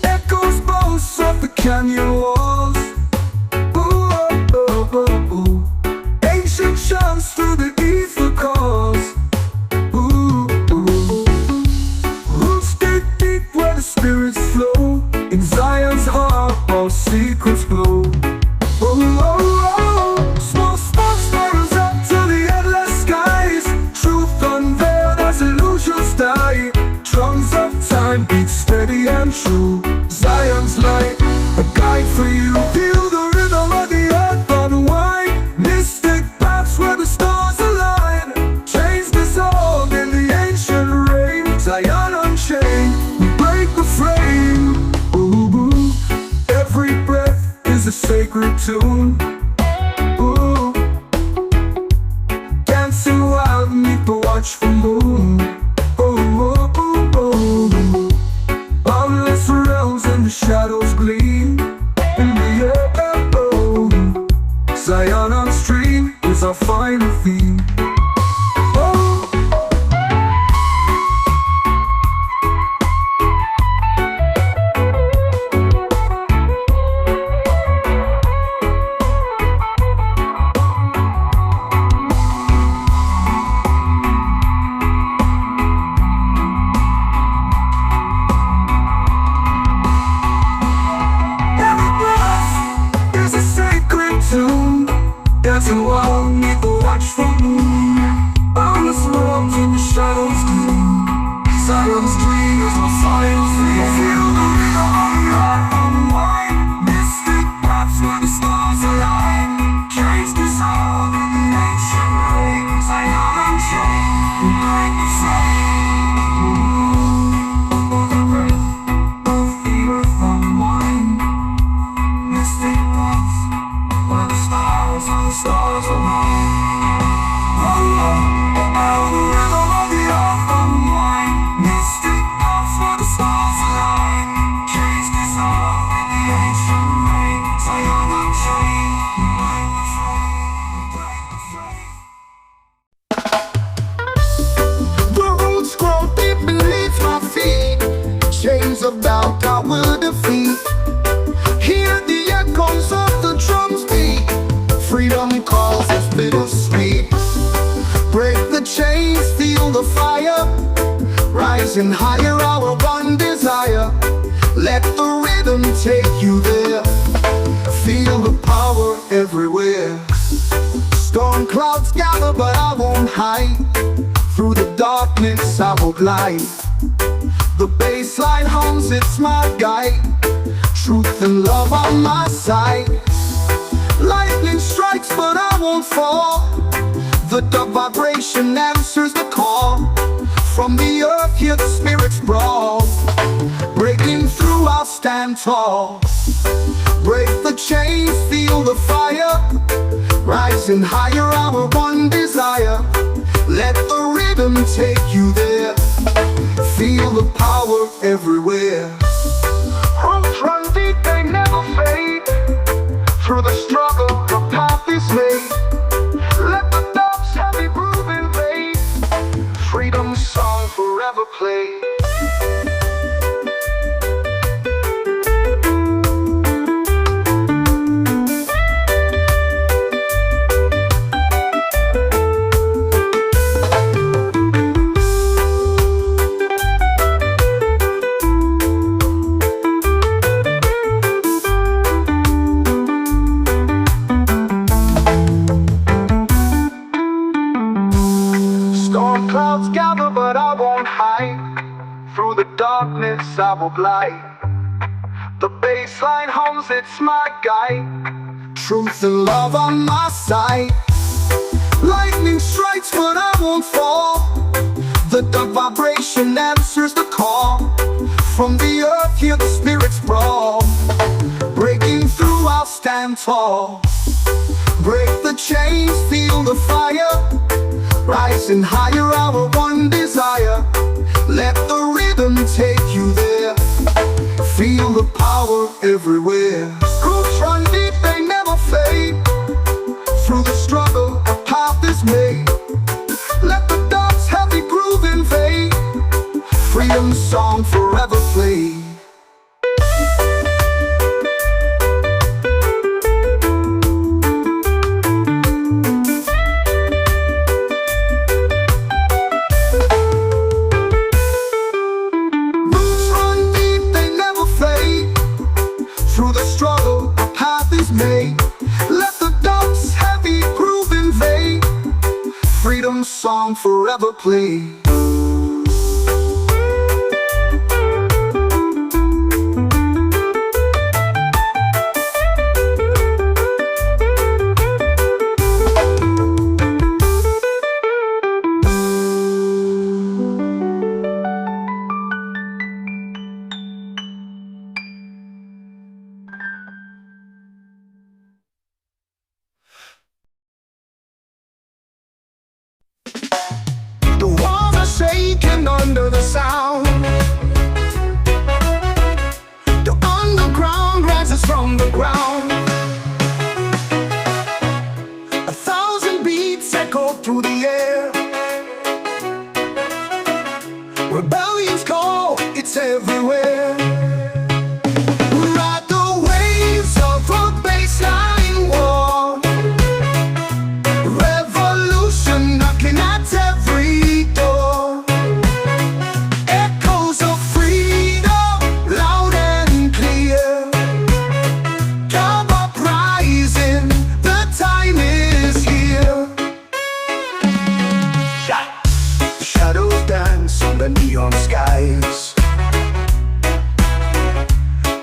Echoes bounce off the canyon walls. Ooh, oh, oh, oh. Ancient chants through the ether calls. Ooh, ooh. Roots dig deep where the spirits flow. In Zion's heart, all secrets glow. Oh, oh, oh. Small spirals up to the endless skies. Truth unveiled as illusions die. Drums of time beat steady and true. Zion's light, a guide for you. Feel the rhythm of the earth unwind. Mystic paths where the stars align. Chains dissolve in the ancient rain. Zion unchained, we break the frame. Ooh, ooh. Every breath is a sacred tune. Ooh. Dancing wild beneath the watchful moon. Oh, oh, oh, oh. Boundless realms in the shadows gleam. In the air, oh. Zion on stream is our final theme. Oh. Dancing wild beneath the watchful moon. winds of doubt I will defeat. Hear the echoes of the drums beat. Freedom calls, it's bittersweet. Break the chains, feel the fire. Rising higher, our one desire. Let the rhythm take you there. Feel the power everywhere. Storm clouds gather, but I won't hide. Through the darkness I will glide. The bassline hums, it's my guide. Truth and love on my side. Lightning strikes, but I won't fall. The dark vibration answers the call. From the earth, hear the spirits brawl. Breaking through, I'll stand tall. Break the chains, feel the fire. Rising higher, our one desire. Let the rhythm take you there. Feel the power everywhere. Roots run deep, they never fade. Through the struggle, the path is made. Let the dub's heavy groove invade. Freedom's song forever play. Storm clouds gather, but I won't hide. Through the darkness I will glide. The bassline hums, it's my guide. Truth and love on my side. Lightning strikes, but I won't fall. The dark vibration answers the call. From the earth, hear the spirits brawl. Breaking through, I'll stand tall. Break the chains, feel the fire. Rising higher, our one desire. Let the rhythm take you there. Feel the power everywhere. Roots run deep, they never fade. Through the struggle, a path is made. Let the dub's heavy groove invade. Freedom's song forever play. Through the struggle, a path is made. Let the dub's heavy groove invade. Freedom's song forever play. The walls are shaking under the sound. The underground rises from the ground. 1,000 beats echo through the air. Rebellion's call, it's everywhere. Ride the waves of a baseline war. Revolution knocking at every door. Echoes of freedom, loud and clear. Come uprising, the time is here. Shadows dance on the neon skies.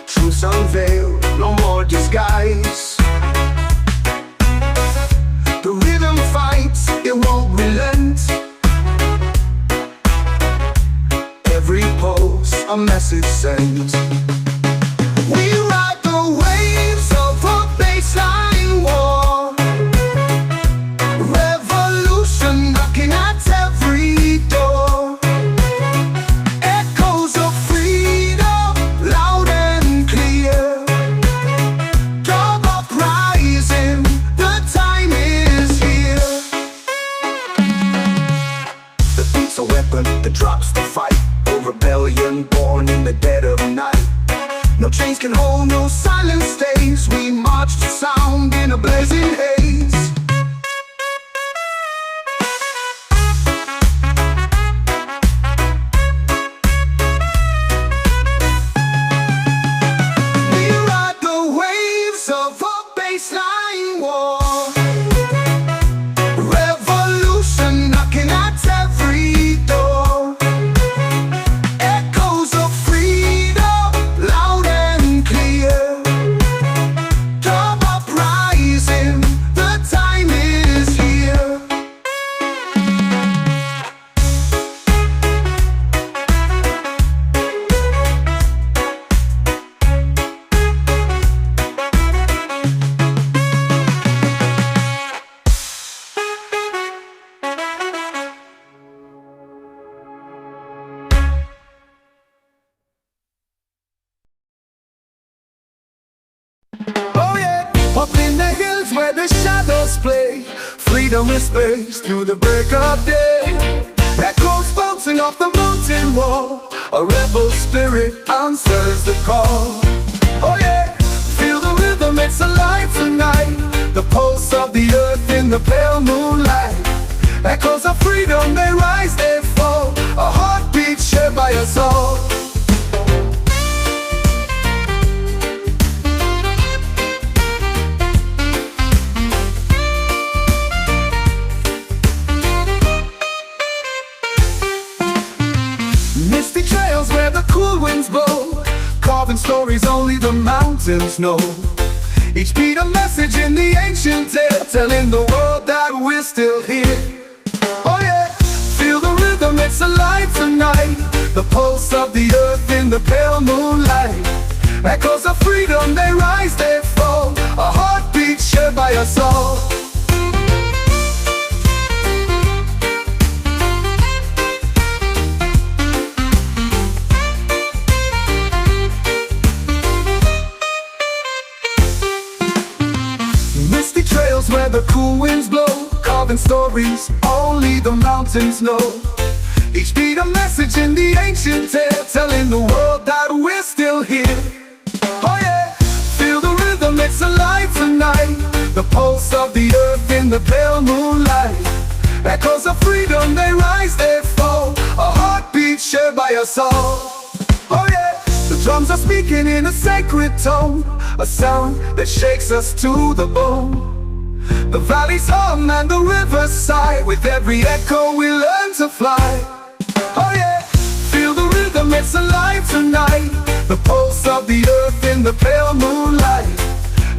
Truth's unveiled, no more disguise. The rhythm fights, it won't relent. Every pulse, a message sent. We ride the waves of a baseline war. Revolution knocking at every door. Echoes of freedom, loud and clear. Come uprising, the time is here. The beat's a weapon, the drop's the fight. A rebellion born in the dead of No chains can hold, no silence stays. We march to sound in a blazing haze. We ride the waves of a baseline war. Revolution knocking at every door. Echoes of freedom, loud and clear. Come uprising, the time is here. Oh yeah, up in the hills where the shadows play, freedom whispers through the break of day. Echoes bouncing off the mountain wall, a rebel spirit answers the call. Oh yeah, feel the rhythm, it's alive tonight. The pulse of the earth in the pale moonlight. Echoes of freedom, they rise, they fall, a heartbeat shared by us all. Misty trails where the cool winds blow, carving stories only the mountains know. Each beat a message in the ancient tale, telling the world that we're still here. Oh yeah, feel the rhythm, it's alive tonight. The pulse of the earth in the pale moonlight. Echoes of freedom, they rise, they fall, a heartbeat shared by us all. Misty trails where the cool winds blow, carving stories only the mountains know. Each beat a message in the ancient tale, telling the world that we're still here. Oh yeah, feel the rhythm, it's alive tonight. The pulse of the earth in the pale moonlight. Echoes of freedom, they rise, they fall, a heartbeat shared by us all. Oh yeah, the drums are speaking in a sacred tone, a sound that shakes us to the bone. The valleys hum and the rivers sigh, with every echo we learn to fly. Oh yeah, feel the rhythm, it's alive tonight. The pulse of the earth in the pale moonlight.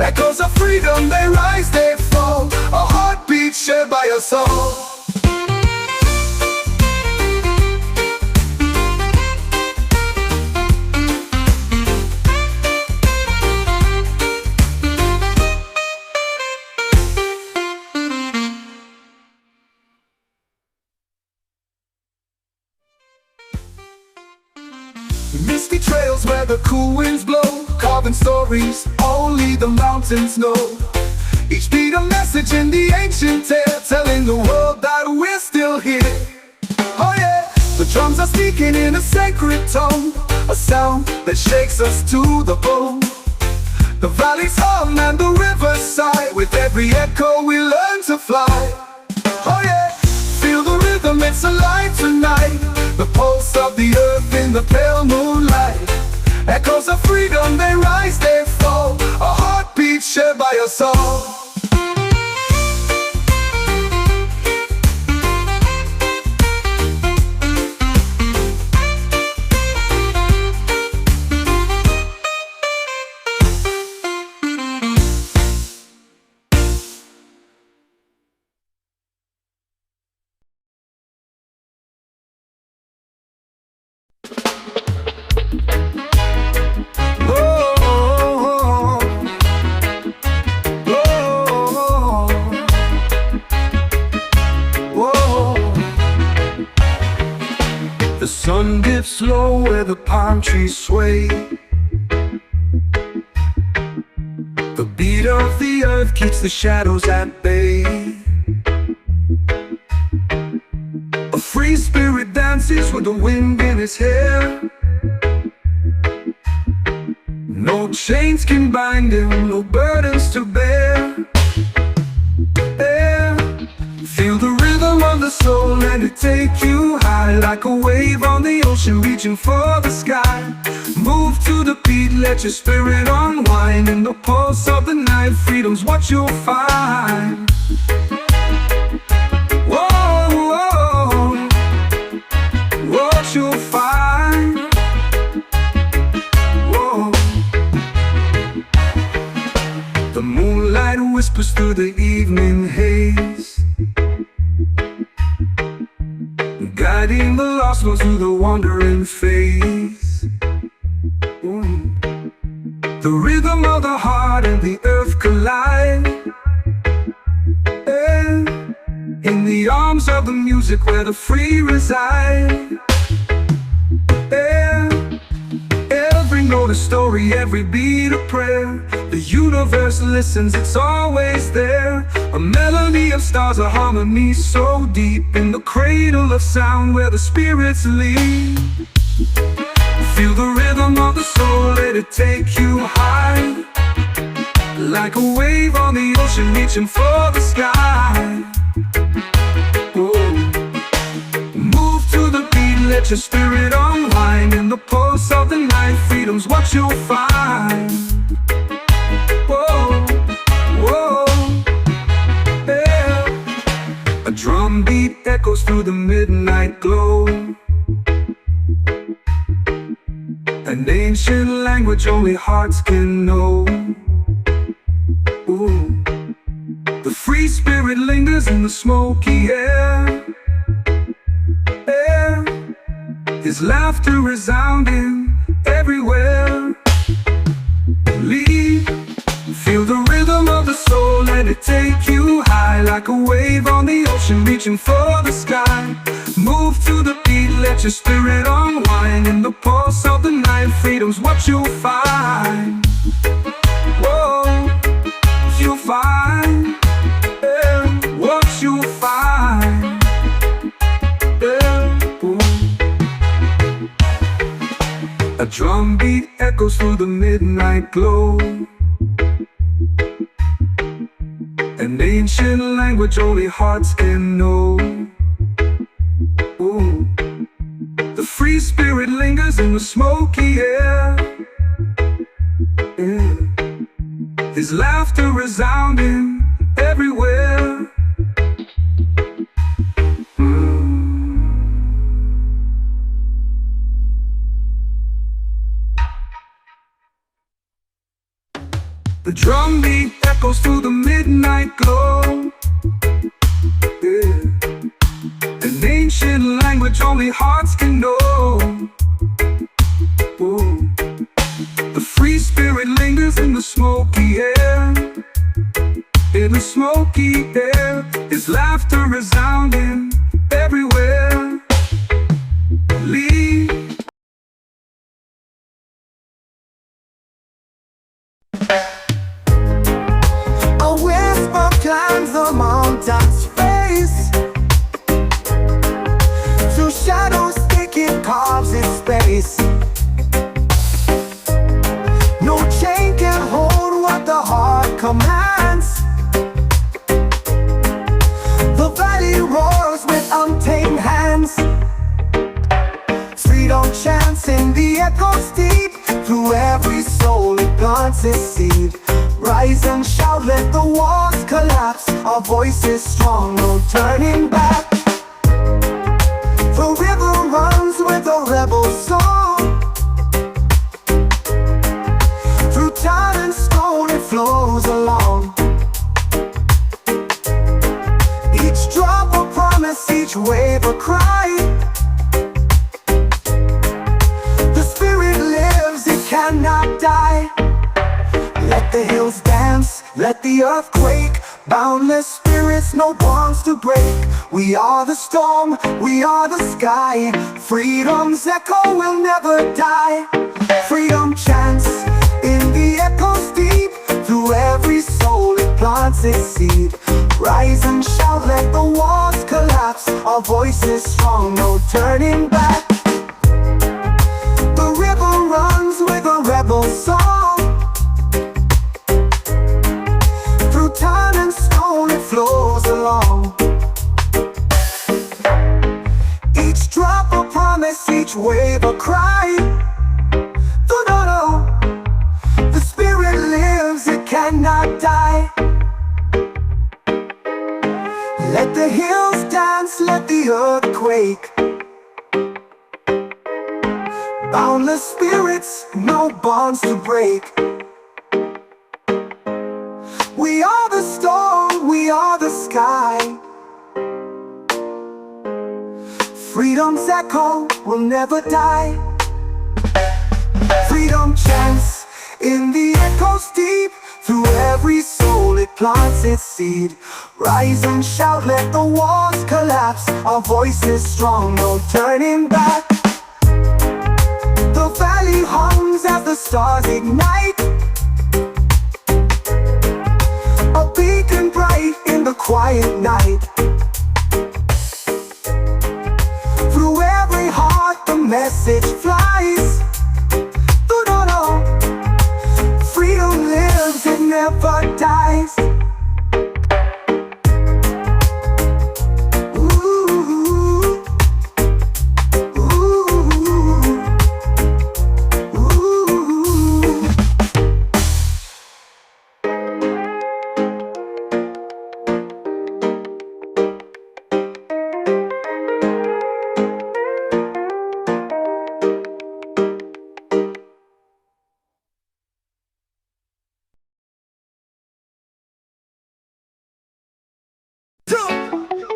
Echoes of freedom, they rise, they fall, a heartbeat shared by us all. Misty trails where the cool winds blow, carving stories only the mountains know. Each beat a message in the ancient tale, telling the world that we're still here. Oh yeah, the drums are speaking in a sacred tone, a sound that shakes us to the bone. The valleys hum and the rivers sigh, with every echo we learn to fly. Oh yeah, feel the rhythm, it's alive tonight. The pulse of the earth in the pale moonlight. Echoes of freedom, they rise, they fall, a heartbeat shared by us all. The sun dips low where the palm trees sway. The beat of the earth keeps the shadows at bay. A free spirit dances with the wind in his hair. chains can bind him, no burdens to bear. Feel the rhythm of the soul, let it take you high, like a wave on the ocean reaching for the sky. Move to the beat, let your spirit unwind. In the pulse of the night, freedom's what you'll find. Whoa, whoa, what you'll find. Whoa. The moonlight whispers through the evening haze, guiding the lost ones through the wandering phase. The rhythm of the heart and the earth collide, in the arms of the music where the free reside. Every note a story, every beat a prayer. The universe listens, it's always there. A melody of stars, a harmony so deep, in the cradle of sound where the spirits lead. Feel the rhythm of the soul, let it take you high, like a wave on the ocean reaching for the sky. Whoa. Move to the beat, let your spirit unwind. In the pulse of the night, freedom's what you'll find. Whoa, whoa, yeah. A drum beat echoes through the midnight glow, an ancient language only hearts can know. Ooh. The free spirit lingers in the smoky air, his laughter resounding everywhere. Lead, feel the rhythm of the soul, let it take you high, like a wave on the ocean reaching for the sky. Move to the beat, let your spirit unwind. In the pulse of the night, freedom's what you'll find. Whoa, you'll find, what you'll find. A drum beat echoes through the midnight glow, an ancient language only hearts can know. Ooh. The free spirit lingers in the smoky air, his laughter resounding everywhere. The drum beat echoes through the midnight glow, an ancient language only hearts can know. Ooh. The free spirit lingers in the smoky air, in the smoky air, his laughter resounding everywhere. Lead. Climbs the mountain's face, through shadows thick it carves its space. No chain can hold what the heart commands. The valley roars with untamed hands. Freedom chants in the echoes deep, through every soul it plants its seed. Rise and shout, let the walls collapse. Our voice is strong, no turning back. The river runs with a rebel song, through time and stone it flows along. Each drop a promise, each wave a cry. The spirit lives, it cannot die. Let the hills dance, let the earth quake. Boundless spirits, no bonds to break. We are the storm, we are the sky. Freedom's echo will never die. Freedom chants in the echoes deep, through every soul it plants its seed. Rise and shout, let the walls collapse. Our voice is strong, no turning back. The river runs with a rebel song, quake. Boundless spirits, no bonds to break. We are the storm, we are the sky. Freedom's echo will never die. Freedom chants in the echoes deep. Through every soul it plants its seed. Rise and shout, let the walls collapse. Our voice is strong, no turning back. The valley hums as the stars ignite. A beacon bright in the quiet night. Through every heart the message flies. Freedom lives, it never dies.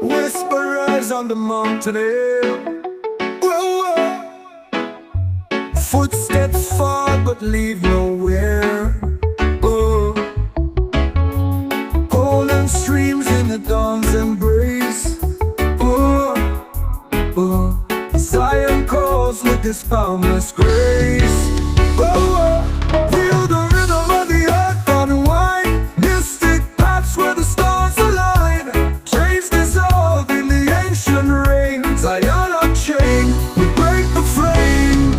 Whisperers on the mountain air. Whoa, whoa. Footsteps far but leave nowhere. Oh. Golden streams in the dawn's embrace. Oh. Oh. Zion calls with this boundless grace. Oh, oh. Feel the rhythm of the earth unwind. Mystic paths where the stars align. Chains dissolve in the ancient rain. Zion unchained, we break the frame.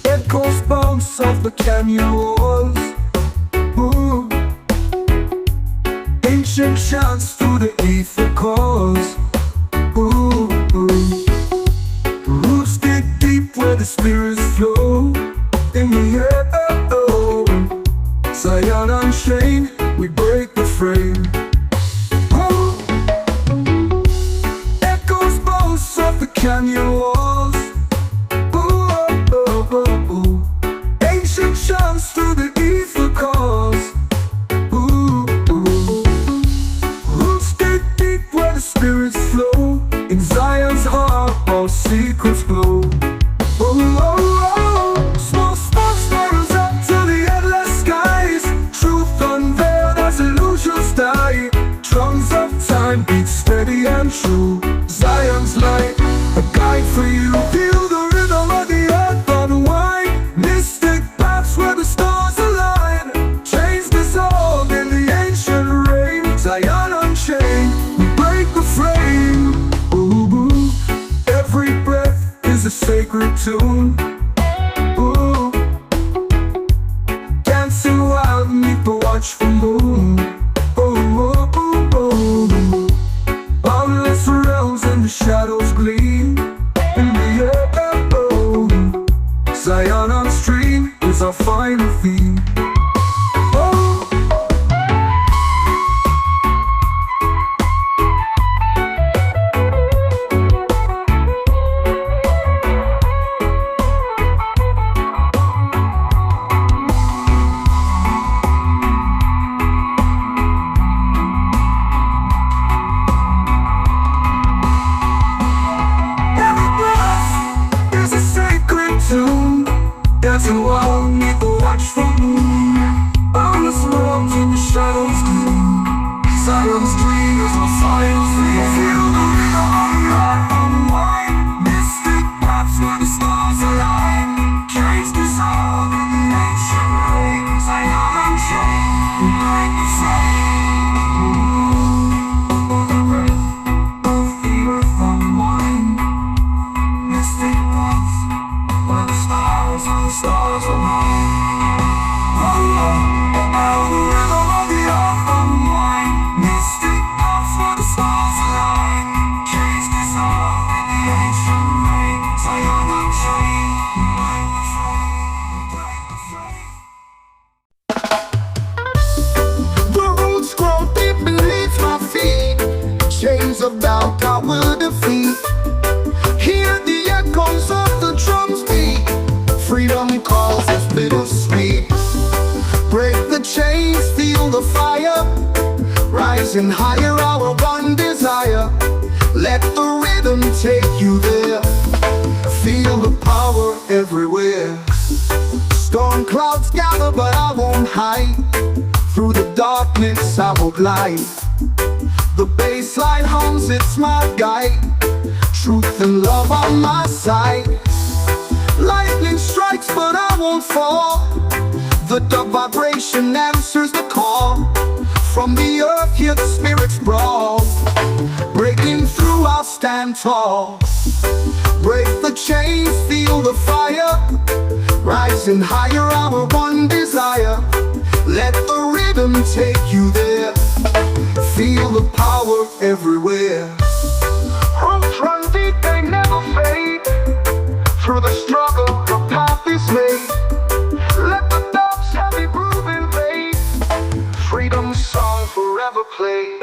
Echoes bounce off the canyon walls. Ooh. Ancient chants through the ether calls. Ooh. Roots dig deep where the spirits flow. In the air, oh. Zion unchained, we break the frame. Oh. Echoes bounce off the canyon walls. Ooh, oh, oh, oh. Ancient chants through the ether calls. Ooh, ooh. Roots dig deep where the spirits flow. In Zion's heart, all secrets glow. Oh, oh, oh. Small sparks spirals up to the endless skies. Truth unveiled as illusions die. Drums of time beat steady and true. Zion's light, a guide for you. Feel the rhythm of the earth unwind. Mystic paths where the stars align. Chains dissolve in the ancient rain. Zion unchained, we break the frame. Ooh, ooh. Every breath is a sacred tune. Ooh. Dancing wild beneath the watchful moon. Oh, oh, oh, oh. Boundless realms and the shadows gleam. In the air, oh. Zion on stream is our final theme. Oh. Every breath is a sacred tune. Dancing wild beneath the watchful moon. Boundless realms in the shadows gloom. Zion's dream is our science dream. Feel the rhythm of the earth unwind. Mystic paths where the stars align. Chains dissolve in the ancient rain. Zion unchained, we break the frame. The breath of the earth unwind. Mystic paths where the stars align. Oh, oh, oh, the rhythm of the earth unwind. Mystic paths where the stars align. Chains dissolve in the ancient rain. Zion unchained, we break the frame. The roots grow deep beneath my feet. Chains of doubt I will defeat. Rising higher, our one desire. Let the rhythm take you there. Feel the power everywhere. Storm clouds gather, but I won't hide. Through the darkness I will glide. The bass line hums, it's my guide. Truth and love on my side. Lightning strikes, but I won't fall. The dark vibration answers the call. From the earth, hear the spirits brawl. Breaking through, I'll stand tall. Break the chains, feel the fire. Rising higher, our one desire. Let the rhythm take you there. Feel the power everywhere. Roots run deep, they never fade. Through the struggle, the path is made. Let the dub's heavy groove invade. Freedom's song forever play.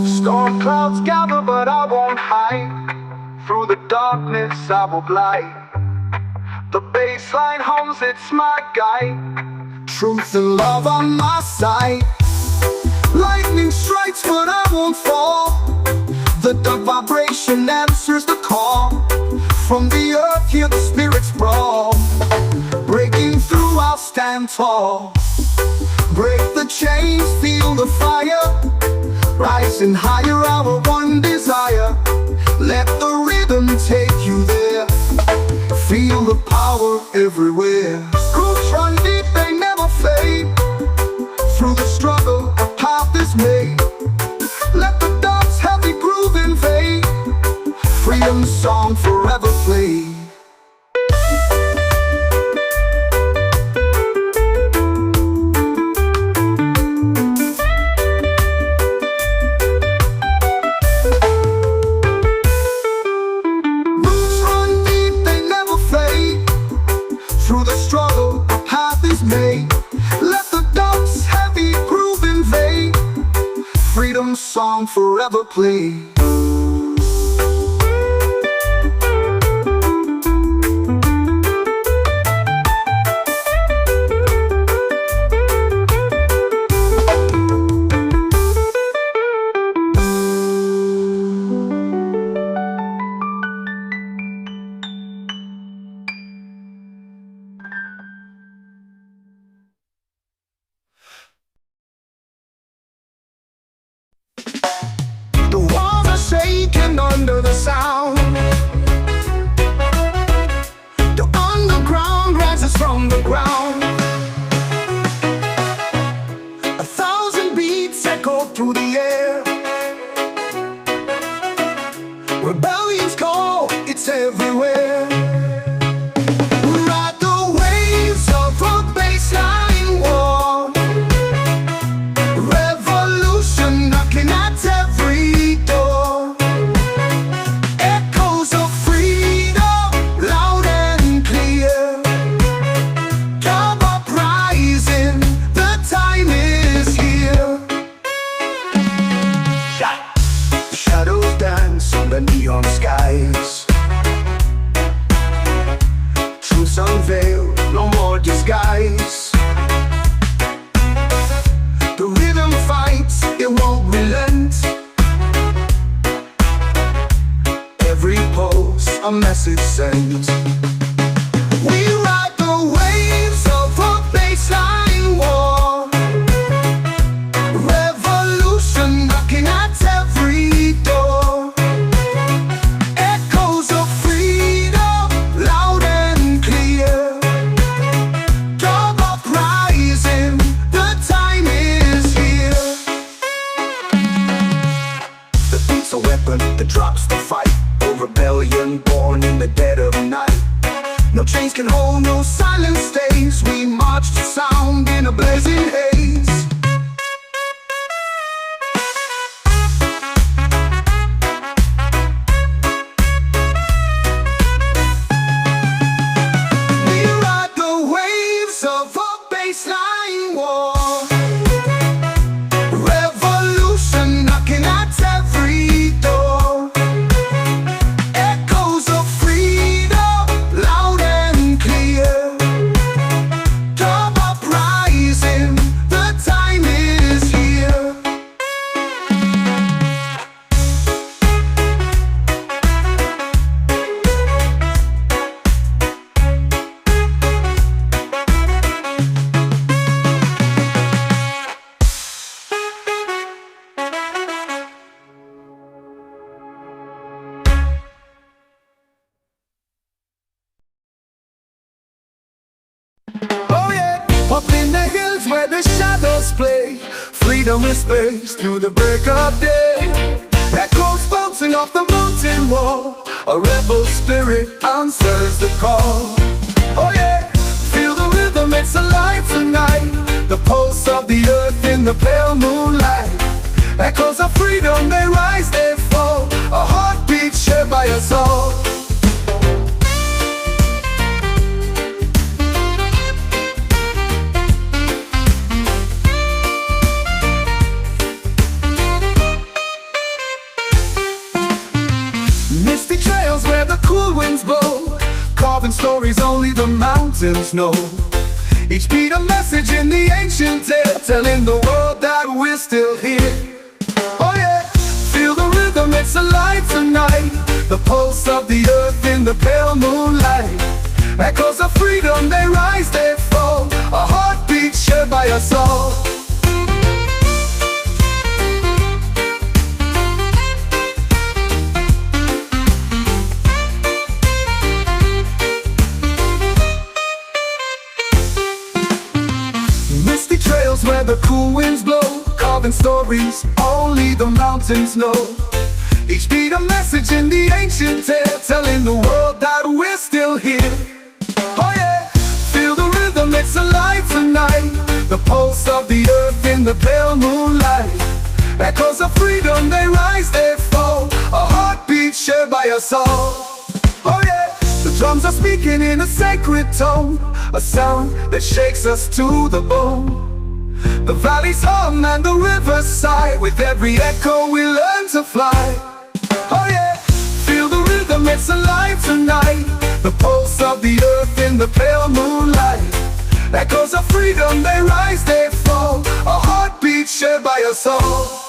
Storm clouds gather, but I won't hide. Through the darkness I will glide. The bass line hums, it's my guide. Truth and love on my side. Lightning strikes, but I won't fall. The dark vibration answers the call. From the earth, hear the spirits brawl. Breaking through, I'll stand tall. Break the chains, feel the fire. Rising higher, our one desire. Let the rhythm take you there. Feel the power everywhere. Roots run deep, they never fade. Through the struggle, a path is made. Let the dub's heavy groove invade. Freedom's song forever play. Let the dub's heavy groove invade. Freedom's song forever play. Shaking under the sound. The underground rises from the ground. 1,000 beats echo through the air. Rebellion's call, it's everywhere. Ride the waves of a baseline war. Revolution knocking at every door. Neon skies, truths unveiled, no more disguise. The rhythm fights, it won't relent. Every pulse, a message sent. We ride the waves of a baseline war. Revolution knocking at every door. That drops the fight. Oh, rebellion born in the dead of night. No chains can hold, no silence stays. We march to sound in a blazing haze. freedom whispers through the break of day. Echoes bouncing off the mountain wall, a rebel spirit answers the call. Oh yeah, feel the rhythm, it's alive tonight. The pulse of the earth in the pale moonlight. Echoes of freedom, they rise, they fall, a heartbeat shared by us all. Misty trails where the cool winds blow, carving stories only the mountains know. Each beat a message in the ancient tale, telling the world that we're still here. Oh yeah, feel the rhythm, it's alive tonight. The pulse of the earth in the pale moonlight. Echoes of freedom, they rise, they fall, a heartbeat shared by us all. Misty trails where the cool winds blow, carving stories only the mountains know. Each beat a message in the ancient tale, telling the world that we're still here. Oh yeah, feel the rhythm, it's alive tonight. The pulse of the earth in the pale moonlight. Echoes of freedom, they rise, they fall, a heartbeat shared by us all. Oh yeah, the drums are speaking in a sacred tone, a sound that shakes us to the bone. The valleys hum and the rivers sigh, with every echo we learn to fly. Oh yeah, feel the rhythm, it's alive tonight. The pulse of the earth in the pale moonlight. Echoes of freedom, they rise, they fall, a heartbeat shared by us all.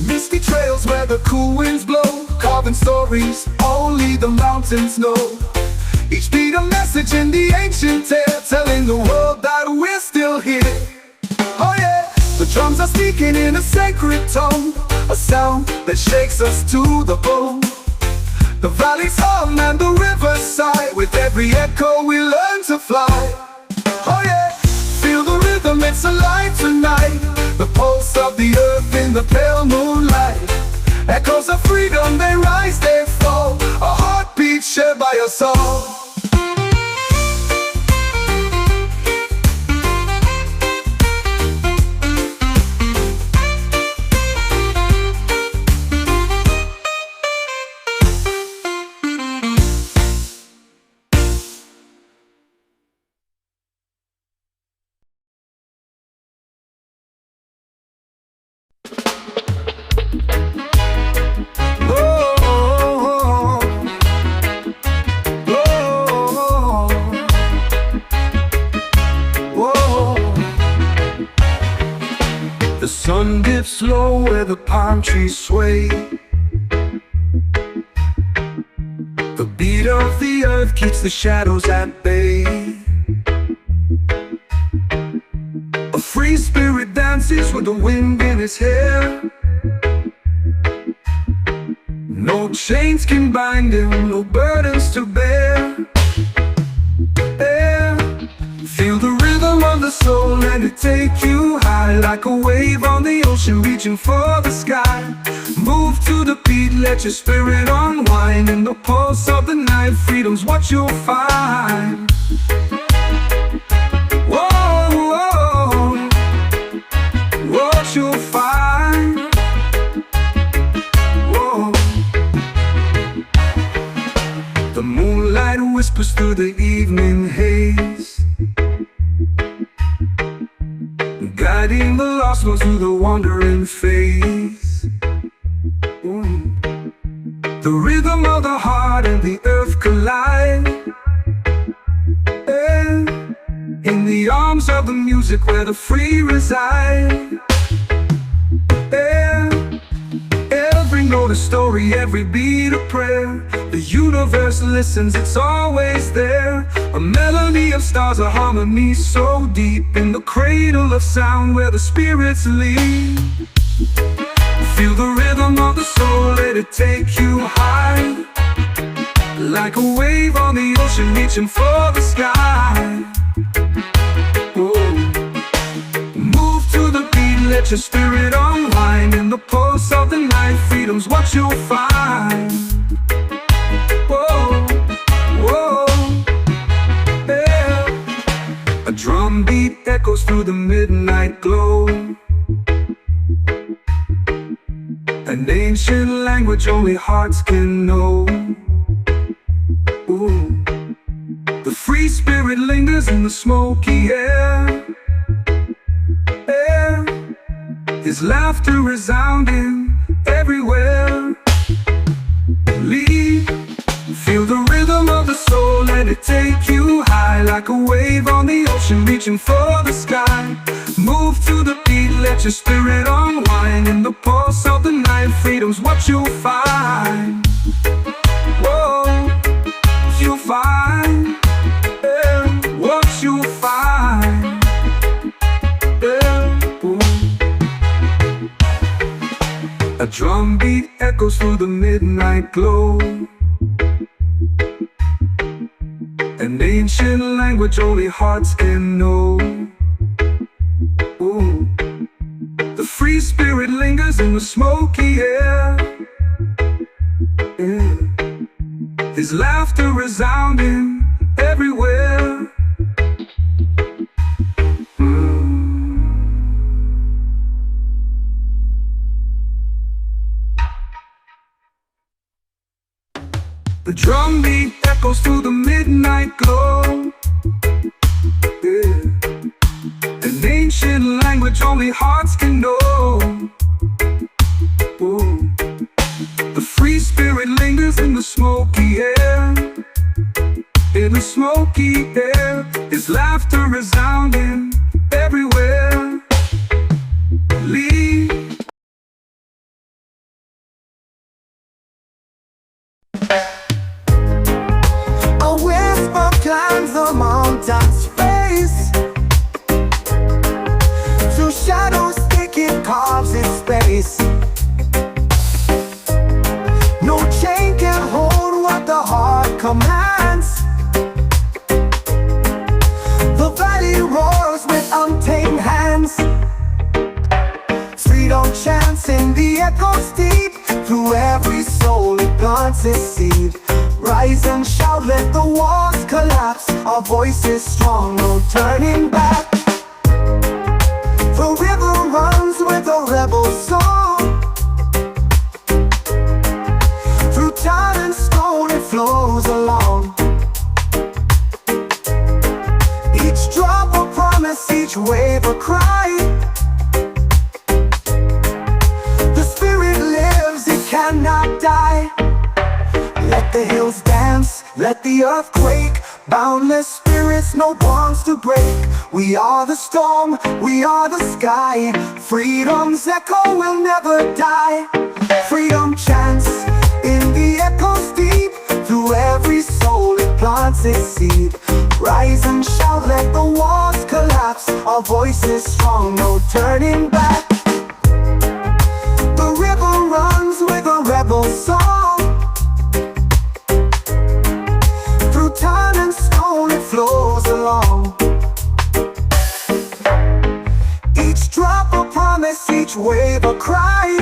Misty trails where the cool winds blow, carving stories only the mountains know. Each beat a message in the ancient tale, telling the world that we're still here. Oh yeah, the drums are speaking in a sacred tone, a sound that shakes us to the bone. The valleys hum and the rivers sigh, with every echo we learn to fly. Oh yeah, feel the rhythm, it's alive tonight. The pulse of the earth in the pale moonlight. Echoes of freedom, they rise, they fall, a heartbeat shared by us all. The sun dips low where the palm trees sway. The beat of the earth keeps the shadows at bay. A free spirit dances with the wind in his hair. No chains can bind him, no burdens to bear. Feel the rhythm of the soul, let it take you high, like a wave on the ocean reaching for the sky. Move to the beat, let your spirit unwind. In the pulse of the night, freedom's what you'll find. Whoa, whoa, what you'll find. Whoa. The moonlight whispers through the evening haze, guiding the lost ones through the wandering phase. The rhythm of the heart and the earth collide, in the arms of the music where the free reside. Every note a story, every beat a prayer. The universe listens, it's always there. A melody of stars, a harmony so deep, in the cradle of sound where the spirits lead. Feel the rhythm of the soul, let it take you high, like a wave on the ocean reaching for the sky. Whoa. Move to the beat, let your spirit unwind, in the pulse of the night, freedom's what you'll find. Whoa, whoa, yeah. A drum beat echoes through the midnight glow, an ancient language only hearts can know. Ooh. The free spirit lingers in the smoky air, his laughter resounding everywhere. Lead, feel the rhythm of the soul, let it take you high, like a wave on the ocean reaching for the sky. Move to the beat, let your spirit unwind, in the pulse of the night, freedom's what you'll find. Whoa, you'll find, yeah, what you'll find, yeah. Ooh. A drum beat echoes through the midnight glow, an ancient language only hearts can know. Ooh. The free spirit lingers in the smoky air, yeah. His laughter resounding everywhere. The drum beat echoes through the midnight glow, yeah. An ancient language only hearts can know. Ooh. The free spirit lingers in the smoky air, in the smoky air, his laughter resounding everywhere. Lead. A whisper climbs the mountain's face, through shadows thick it carves its space. No chain can hold what the heart commands. The valley roars with untamed hands. Freedom chants in the echoes deep, through every soul it plants its seed. Rise and shout, let the walls collapse. Our voice is strong, no turning back. The river runs with a rebel song, through time and stone it flows along. Each drop a promise, each wave a cry. The spirit lives, it cannot die. Let the hills dance, let the earth quake. Boundless spirits, no bonds to break. We are the storm, we are the sky. Freedom's echo will never die. Freedom chants in the echoes deep, through every soul it plants its seed. Rise and shout, let the walls collapse. Our voice is strong, no turning back. The river runs with a rebel song, through time and stone it flows along. Each drop a promise, each wave a cry.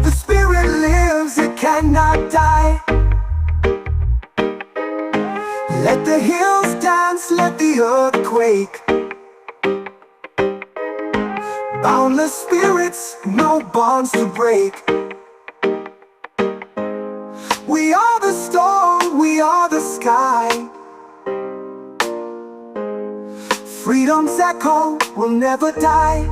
The spirit lives, it cannot die. Let the hills dance, let the earth quake. Boundless spirits, no bonds to break. We are the storm, we are the sky. Freedom's echo will never die.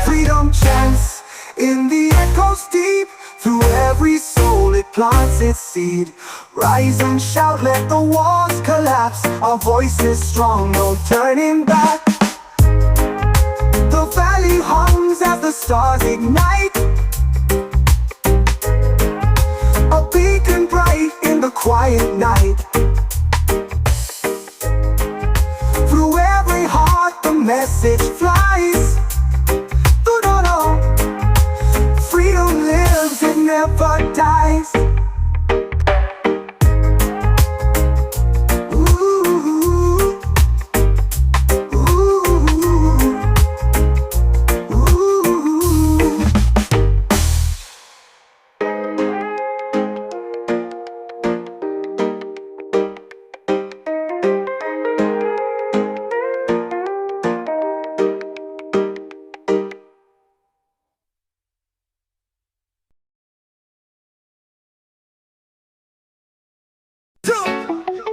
Freedom chants in the echoes deep, through every soul it plants its seed. Rise and shout, let the walls collapse. Our voice is strong, no turning back. The valley hums as the stars ignite, a beacon bright in the the quiet night. Through every heart the message flies. Do-do-do. Freedom lives, it never dies.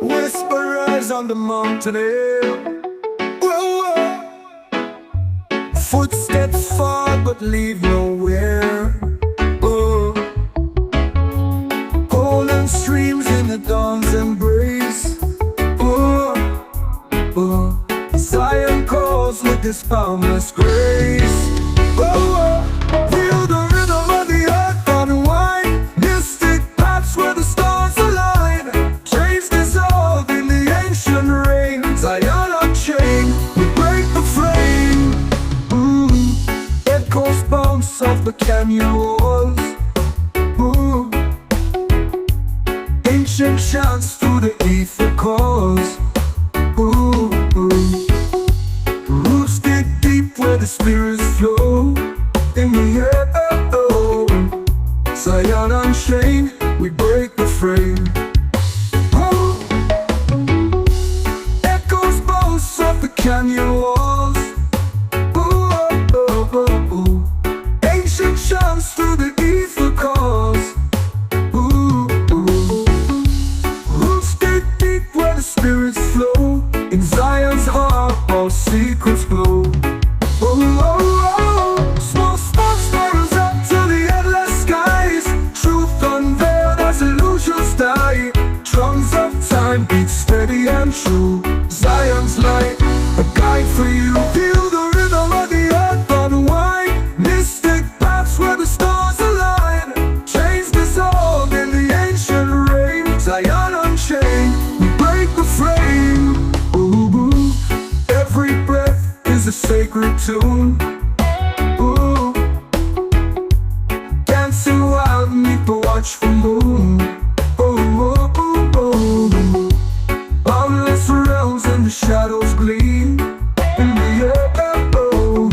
Whisperers on the mountain air. Whoa, whoa. Footsteps far but leave nowhere. Oh. Golden streams in the dawn's embrace. Oh. Oh. Zion calls with this boundless grace. Oh, oh. Feel the rhythm of the earth unwind. Mystic paths where the stars align. Chains dissolve in the ancient rain. Zion unchained, we break the frame. Echoes bounce off the canyon walls. Ooh. Ancient chants through the ether calls. Ooh, ooh. Roots dig deep where the spirits flow. In the air, oh, oh. Zion unchained, we break the frame. Oh. Echoes bounce off the canyon walls. Ooh, oh, oh, oh. Ancient chants through the ether calls. Ooh, ooh. Roots dig deep where the spirits flow. In Zion's heart, all secrets glow. Oh, oh, oh. Small sparks spirals up to the endless skies. Truth unveiled as illusions die. Drums of time beat steady and true. Zion's light, a guide for you. Feel the rhythm of the earth unwind. Mystic paths where the stars align. Chains dissolve in the ancient rain. Zion unchained, we break the frame. Ooh, ooh. Every breath is a sacred tune. Ooh. Dancing wild beneath the watchful moon. Oh, oh, oh, oh. Boundless realms and the shadows gleam. In the air, oh.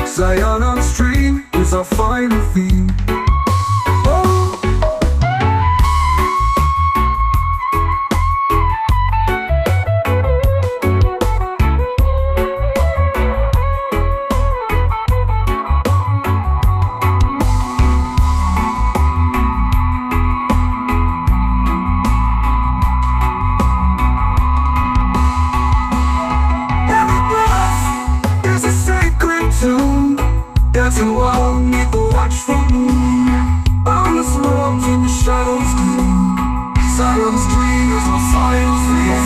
Zion on stream is our final theme. Oh. Every breath is a sacred tune. Dancing wild beneath the watchful moon. Boundless realms in the shadows gloom. Zion's dream is our final theme.